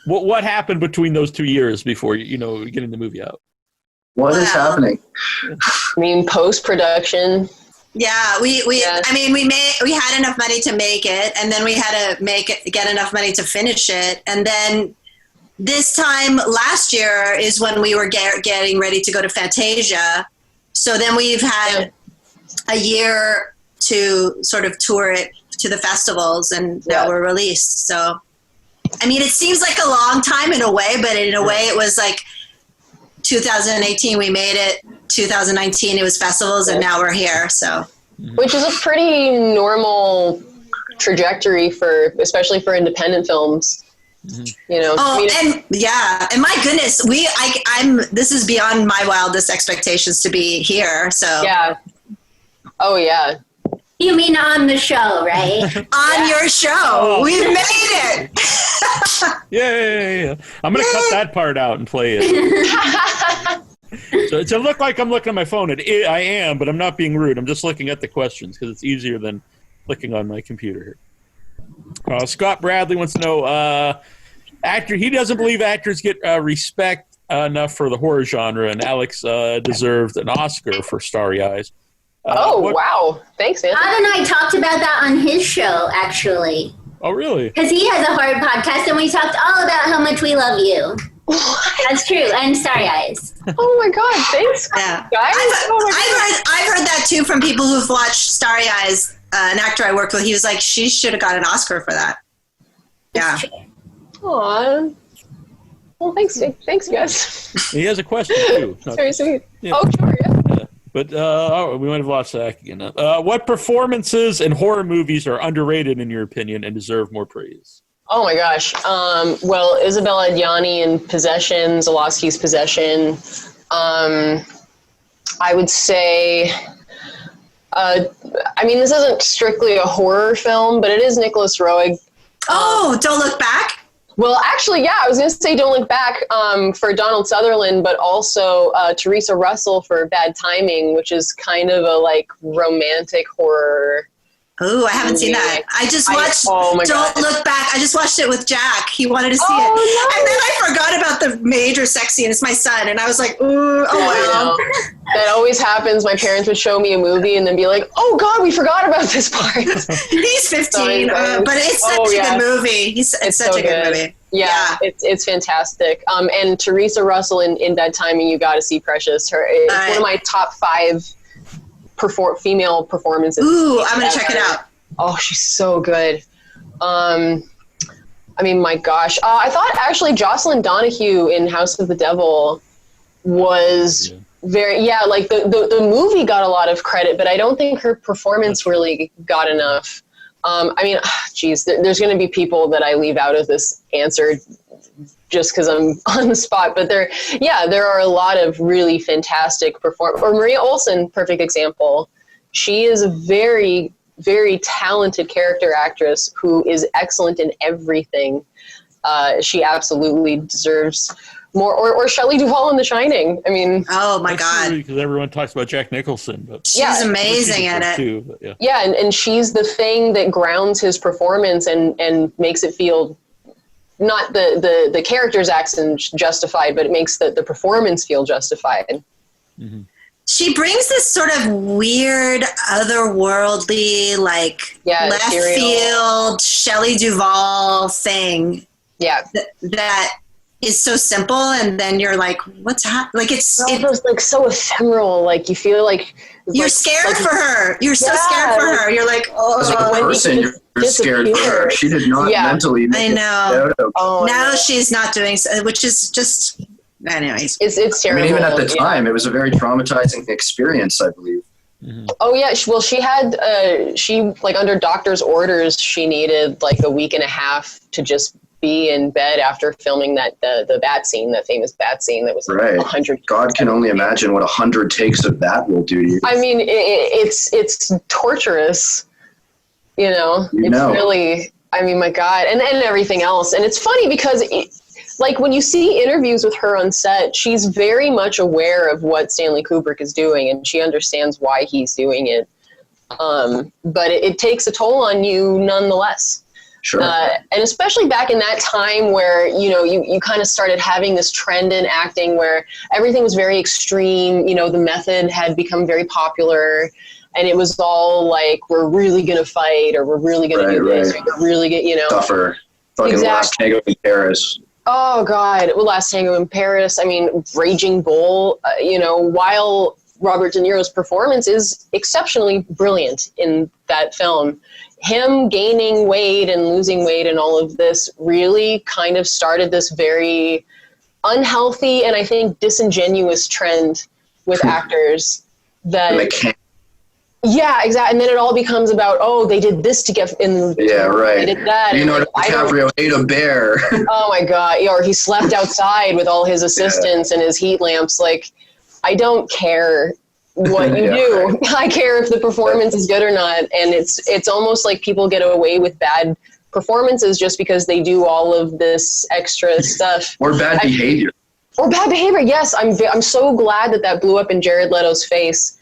what happened between those 2 years before getting the movie out? What is happening? I mean, post-production. Yeah, we had enough money to make it, and then we had to get enough money to finish it, and then this time last year is when we were getting ready to go to Fantasia. So then we've had a year to sort of tour it to the festivals, and now we're released. So, I mean, it seems like a long time in a way, but in a way it was like 2018 we made it, 2019 it was festivals, and now we're here. So, which is a pretty normal trajectory especially for independent films. And my goodness, this is beyond my wildest expectations to be here. So oh yeah. You mean on the show, right? On your show. We've made it. Yeah. I'm going to cut that part out and play it. So it look like I'm looking at my phone. I am, but I'm not being rude. I'm just looking at the questions because it's easier than clicking on my computer here. Scott Bradley wants to know, he doesn't believe actors get respect enough for the horror genre, and Alex deserved an Oscar for Starry Eyes. Wow. Thanks, man. Todd and I talked about that on his show, actually. Oh, really? Because he has a horror podcast, and we talked all about how much we love you. That's true. And Starry Eyes. Oh, my God. Thanks, guys. I've heard that, too, from people who've watched Starry Eyes. An actor I worked with, he was like, she should have got an Oscar for that. Yeah. Aw. Well, thanks, guys. He has a question, too. That's very sweet. Yeah. Oh, sure, yeah. But we might have lost Zach again. What performances in horror movies are underrated in your opinion and deserve more praise? Oh my gosh. Well, Isabella Adjani in Possession, Zalowski's Possession. I would say, this isn't strictly a horror film, but it is Nicholas Roeg. Don't Look Back? Well, actually, yeah, I was going to say Don't Look Back for Donald Sutherland, but also Teresa Russell for Bad Timing, which is kind of a like romantic horror. Oh, I haven't seen that. I just watched Don't Look Back. I just watched it with Jack. He wanted to see it. No. And then I forgot about the major sex scene. It's my son. And I was like, ooh, oh, wow. That always happens. My parents would show me a movie and then be like, oh, God, we forgot about this part. He's 15, but it's such a good movie. It's such a good movie. Yeah, it's fantastic. And Teresa Russell in Bad Timing, you got to see Precious. It's one of my top 5 female performances. Ooh, I'm gonna check it out. Oh, she's so good. I mean, my gosh, I thought actually Jocelyn Donahue in House of the Devil was very like the movie got a lot of credit, but I don't think her performance really got enough. I mean, geez, there's going to be people that I leave out of this answer just because I'm on the spot, but there are a lot of really fantastic performers. Or Maria Olsen, perfect example. She is a very, very talented character actress who is excellent in everything. She absolutely deserves more. Or Shelley Duvall in The Shining. I mean, oh my God, because everyone talks about Jack Nicholson, but she's amazing at it too. But and she's the thing that grounds his performance and makes it feel. Not the character's accent justified, but it makes the performance feel justified. Mm-hmm. She brings this sort of weird, otherworldly, like left field Shelley Duvall thing. Yeah, that is so simple, and then you're like, "What's happening?" Like it's like so ephemeral. Like you feel like you're scared for her. You're so scared for her. You're like, oh, as a person, you're scared for her. She did not mentally. I know. Oh, now she's not doing so, which is just. Anyways, it's terrible. I mean, even at the time, it was a very traumatizing experience, I believe. Mm-hmm. Oh yeah, well, she had like under doctor's orders, she needed like a week and a half to just be in bed after filming the bat scene, that famous bat scene that was like 100. God can only imagine what 100 takes of that will do to you. I mean, it's torturous. It's really. I mean, my God, and everything else, and it's funny because. Like when you see interviews with her on set, she's very much aware of what Stanley Kubrick is doing, and she understands why he's doing it. But it takes a toll on you nonetheless. Sure. And especially back in that time where, you kind of started having this trend in acting where everything was very extreme. The method had become very popular, and it was all like, we're really going to fight, or we're really going to do this, or we're really going to, Tougher. Fucking Last Tango in Paris. Oh, God. Well, Last Tango in Paris. I mean, Raging Bull, while Robert De Niro's performance is exceptionally brilliant in that film, him gaining weight and losing weight and all of this really kind of started this very unhealthy and I think disingenuous trend with actors that... Yeah, exactly. And then it all becomes about, they did this to get in. Yeah, right. They did that. DiCaprio ate a bear. Oh my God. Or he slept outside with all his assistants and his heat lamps. Like, I don't care what you do. Right. I care if the performance is good or not. And it's almost like people get away with bad performances just because they do all of this extra stuff. Or bad behavior. Or bad behavior. Yes. I'm so glad that blew up in Jared Leto's face.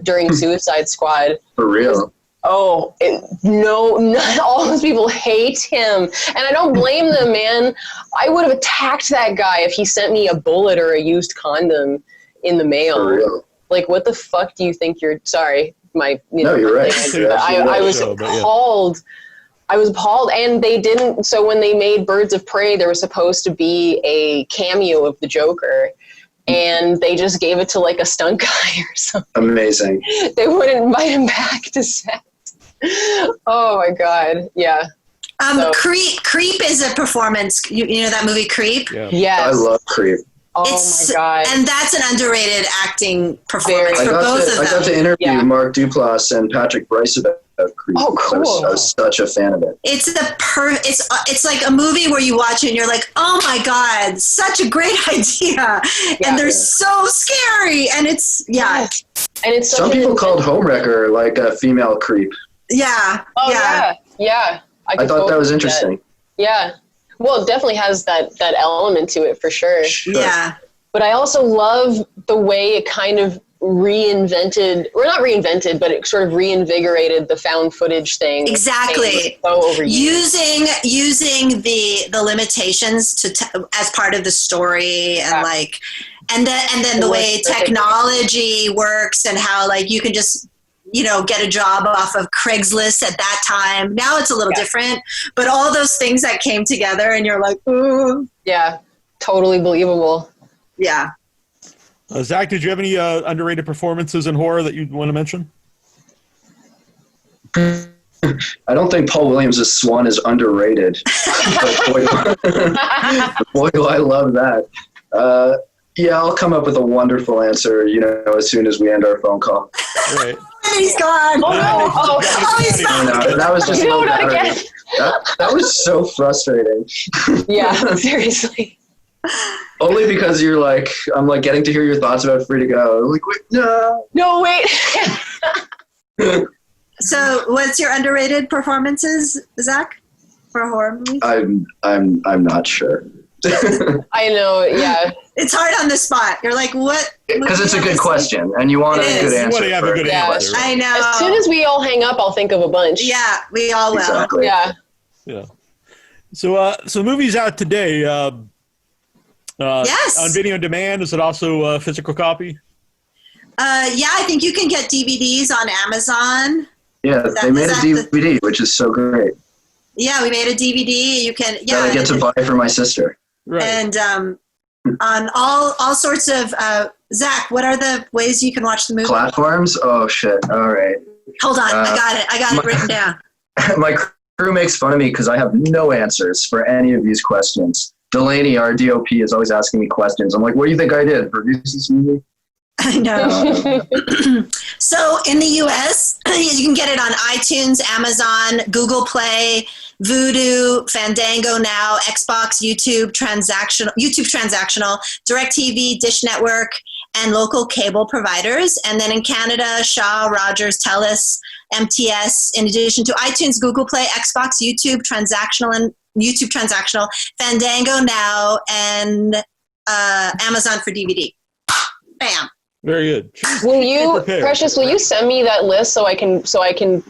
During Suicide Squad. For real. All those people hate him. And I don't blame them, man. I would have attacked that guy if he sent me a bullet or a used condom in the mail. For real. Like, what the fuck do you think sorry, No, you're right. I was appalled. I was appalled. And they didn't, so when they made Birds of Prey, there was supposed to be a cameo of the Joker. And they just gave it to like a stunt guy or something. Amazing. They wouldn't invite him back to set. Oh my God. Yeah. Creep is a performance. You know that movie Creep? Yeah. Yes. I love Creep. Oh my God. And that's an underrated acting performance for both of them. I got to interview Mark Duplass and Patrick Bryce about Creep. Oh, cool. I was such a fan of it. It's it's like a movie where you watch it and you're like, oh my God, such a great idea. Yeah, and they're so scary. And it's, And it's some people called Homewrecker like a female Creep. Yeah. Oh, yeah. I thought that was interesting. Yeah. Well, it definitely has that element to it for sure. Yeah. But I also love the way it kind of reinvented, or not reinvented, but it sort of reinvigorated the found footage thing. Exactly. So overused. Using the limitations as part of the story, and like, and then the way technology works, and how like you can just, you know, get a job off of Craigslist at that time. Now it's a little different, but all those things that came together, and you're like, ooh. Yeah, totally believable. Yeah. Zach, did you have any underrated performances in horror that you'd want to mention? I don't think Paul Williams' Swan is underrated. But boy, do I love that. Yeah, I'll come up with a wonderful answer, you know, as soon as we end our phone call. Right. He's gone. Oh, he's gone. No, that was just No, not again. that was so frustrating. Yeah, seriously. Only because you're like, I'm like getting to hear your thoughts about Free to Go. I'm like, wait, no. No, wait. So, what's your underrated performances, Zach, for horror movies? I'm not sure. I know, yeah. It's hard on the spot. You're like, what? Because it's a good question, and you want a good answer. You want to have a good answer. I know. As soon as we all hang up, I'll think of a bunch. Yeah, we all will. Exactly. Yeah. Yeah. So the movie's out today. Yes. On video on demand. Is it also a physical copy? Yeah, I think you can get DVDs on Amazon. Yeah, they made a DVD, which is so great. Yeah, we made a DVD. You can, yeah. That I get to buy for my sister. Right. And on all sorts of, Zach, what are the ways you can watch the movie? Platforms? Oh, shit. All right. Hold on. I got it. I got it written down. My crew makes fun of me because I have no answers for any of these questions. Delaney, our DOP, is always asking me questions. I'm like, what do you think I did? Produce this movie? I know. So in the US, you can get it on iTunes, Amazon, Google Play, Vudu, Fandango Now, Xbox, YouTube transactional, DirecTV, Dish Network, and local cable providers. And then in Canada, Shaw, Rogers, TELUS, MTS, in addition to iTunes, Google Play, Xbox, YouTube transactional, Fandango Now, and Amazon for DVD. Bam. Very good. Will you, Precious? Will you send me that list so I can?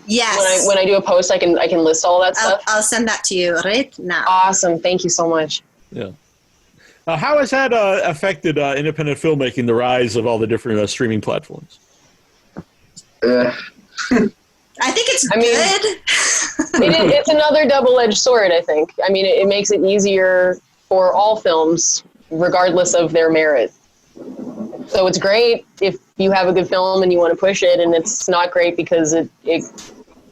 Yes. When I do a post, I can list all that stuff. I'll send that to you right now. Awesome. Thank you so much. Yeah. How has that affected independent filmmaking? The rise of all the different streaming platforms. I think it's good. It's another double-edged sword, I think. I mean, it makes it easier for all films, regardless of their merit. So it's great if you have a good film and you want to push it, and it's not great because it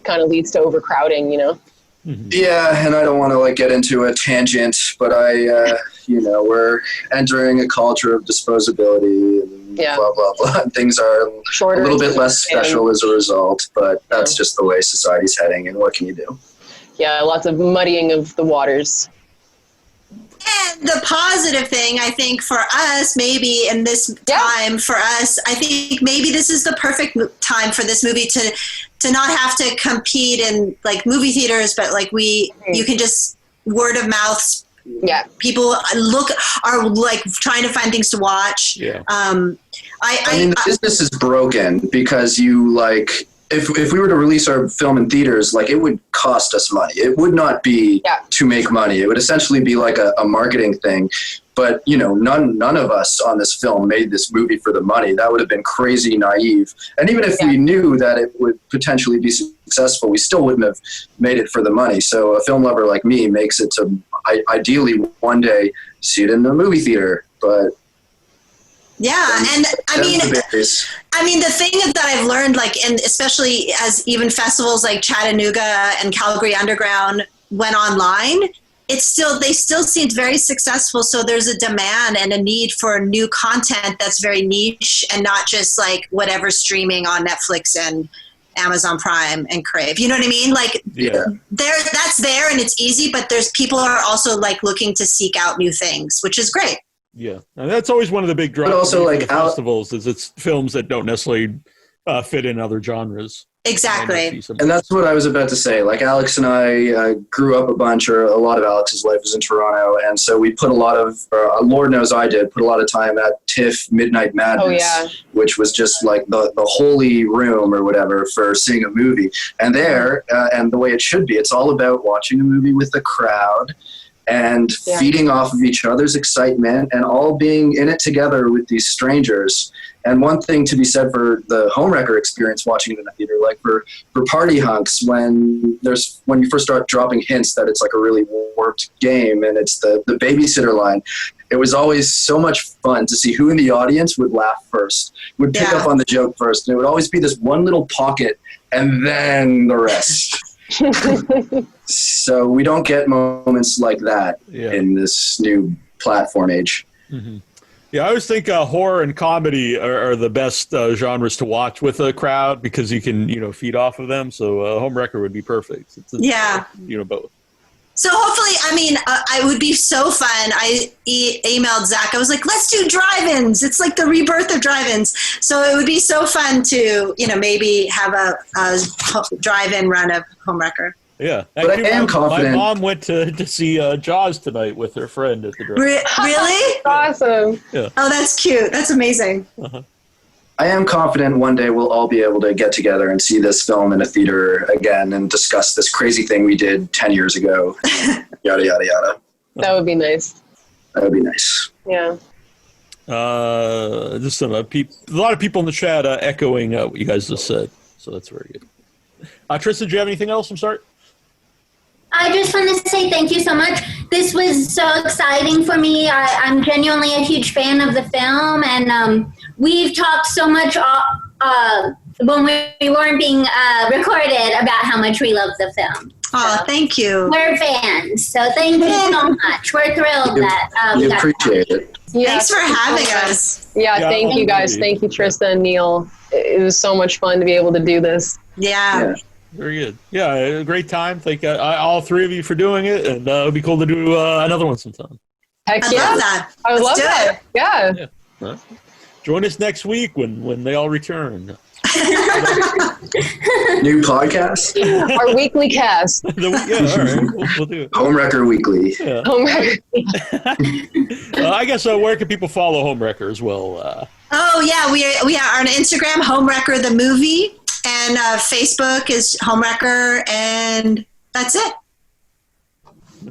kind of leads to overcrowding, you know? Mm-hmm. Yeah, and I don't want to get into a tangent, but we're entering a culture of disposability and blah, blah, blah. Things are shorter, a little bit less special as a result, but that's just the way society's heading, and what can you do? Yeah, lots of muddying of the waters. And the positive thing, I think, for us, maybe in this time for us, I think maybe this is the perfect time for this movie to not have to compete in movie theaters, but you can just word of mouth. Yeah, people are trying to find things to watch. Yeah, I mean, the business is broken because if we were to release our film in theaters, it would cost us money. It would not be to make money. It would essentially be like a marketing thing. But, none of us on this film made this movie for the money. That would have been crazy naive. And even if we knew that it would potentially be successful, we still wouldn't have made it for the money. So a film lover like me makes it to ideally one day see it in the movie theater. But yeah, and I mean, the thing that I've learned, and especially as even festivals like Chattanooga and Calgary Underground went online, they still seemed very successful. So there's a demand and a need for new content that's very niche and not just whatever's streaming on Netflix and Amazon Prime and Crave. You know what I mean? That's there and it's easy, but there's people are also looking to seek out new things, which is great. Yeah, and that's always one of the big draws. But also, festivals is it's films that don't necessarily fit in other genres. Exactly. And that's what I was about to say. Like Alex and I grew up a bunch, or a lot of Alex's life was in Toronto. And so we put a lot of, Lord knows I did, put a lot of time at TIFF Midnight Madness, which was just like the holy room or whatever for seeing a movie. And there, and the way it should be, it's all about watching a movie with the crowd and feeding off of each other's excitement and all being in it together with these strangers. And one thing to be said for the Homewrecker experience, watching it in the theater, like for party hunks, when you first start dropping hints that it's like a really warped game and it's the babysitter line, it was always so much fun to see who in the audience would laugh first, would pick up on the joke first. And it would always be this one little pocket and then the rest. So we don't get moments like that in this new platform age. Mm-hmm. Yeah, I always think horror and comedy are the best genres to watch with a crowd because you can, feed off of them. So Homewrecker would be perfect. It's both. So hopefully, it would be so fun. I emailed Zach. I was like, let's do drive-ins. It's like the rebirth of drive-ins. So it would be so fun to, maybe have a drive-in run of Homewrecker. Yeah. But I am confident. My mom went to see Jaws tonight with her friend at the drive-in. Really? Awesome. Yeah. Oh, that's cute. That's amazing. Uh-huh. I am confident one day we'll all be able to get together and see this film in a theater again and discuss this crazy thing we did 10 years ago. Yada, yada, yada. That would be nice. That would be nice. Yeah. Just a lot of people in the chat echoing what you guys just said. So that's very good. Tristan, do you have anything else? I'm sorry. I just want to say thank you so much. This was so exciting for me. I'm genuinely a huge fan of the film, and we've talked so much when we weren't being recorded about how much we love the film. Oh, thank you. We're fans, so thank you so much. We're thrilled that we appreciate it. Yeah, thanks for having us. Yeah, thank you guys. Thank you, Tristan and Neil. It was so much fun to be able to do this. Yeah. Very good. Yeah, a great time. Thank all three of you for doing it, and it would be cool to do another one sometime. Heck I yeah. love that. I would love Let's do that. Yeah. Right. Join us next week when they all return. New podcast? Our weekly cast. All right. We'll do it. Homewrecker Weekly. Yeah. Homewrecker. I guess where can people follow Homewrecker as well? Oh, yeah. We are on Instagram, Homewrecker the movie, and Facebook is Homewrecker, and that's it.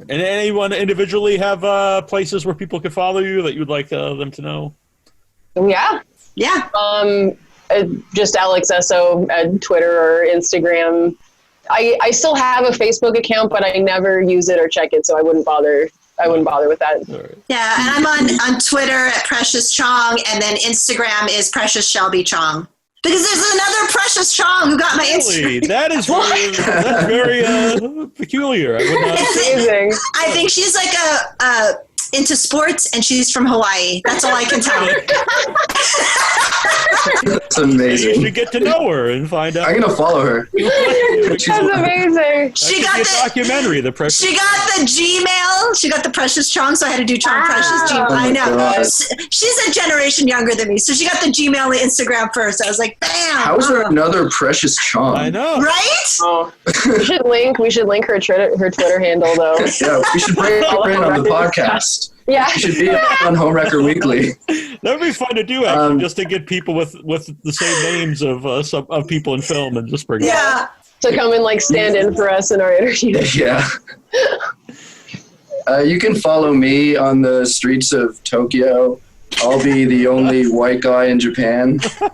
And anyone individually have places where people can follow you that you would like them to know? Yeah. Yeah. Just Alex Essoe at Twitter or Instagram. I still have a Facebook account, but I never use it or check it, so I wouldn't bother with that. Right. Yeah, and I'm on Twitter at Precious Chong, and then Instagram is Precious Shelby Chong. Because there's another Precious Chong who got my Really? Instagram. That's very peculiar. I would not. Amazing. I think she's like into sports, and she's from Hawaii. That's all I can tell. That's You amazing. should get to know her and find out. I'm going to follow her. That's amazing. She got the the documentary, the press. She got the Gmail. She got the Precious Chong, so I had to do Chong Wow. Precious Gmail. Oh my I know. God. She's a generation younger than me, so she got the Gmail and Instagram first. I was like, bam. How is there another Precious Chong? I know. Right? Oh, we should link her Twitter handle though. Yeah, we should bring her in on the podcast. Yeah. She should be on Homewrecker Weekly. That would be fun to do, actually, just to get people with the same names of people in film and just bring them. Yeah. To come and stand in for us in our interview. Yeah. You can follow me on the streets of Tokyo. I'll be the only white guy in Japan. All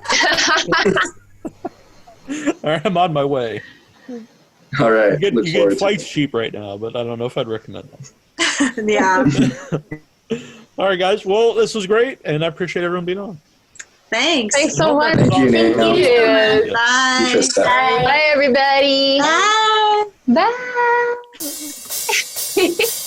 right, I'm on my way. All right. You Look get forward to flights it. cheap right now, but I don't know if I'd recommend them. Yeah. All right, guys. Well, this was great, and I appreciate everyone being on. Thanks. Thanks so much. Thank you, Neil. Thank you, David. Bye. Tristan. Bye, everybody. Bye. Bye.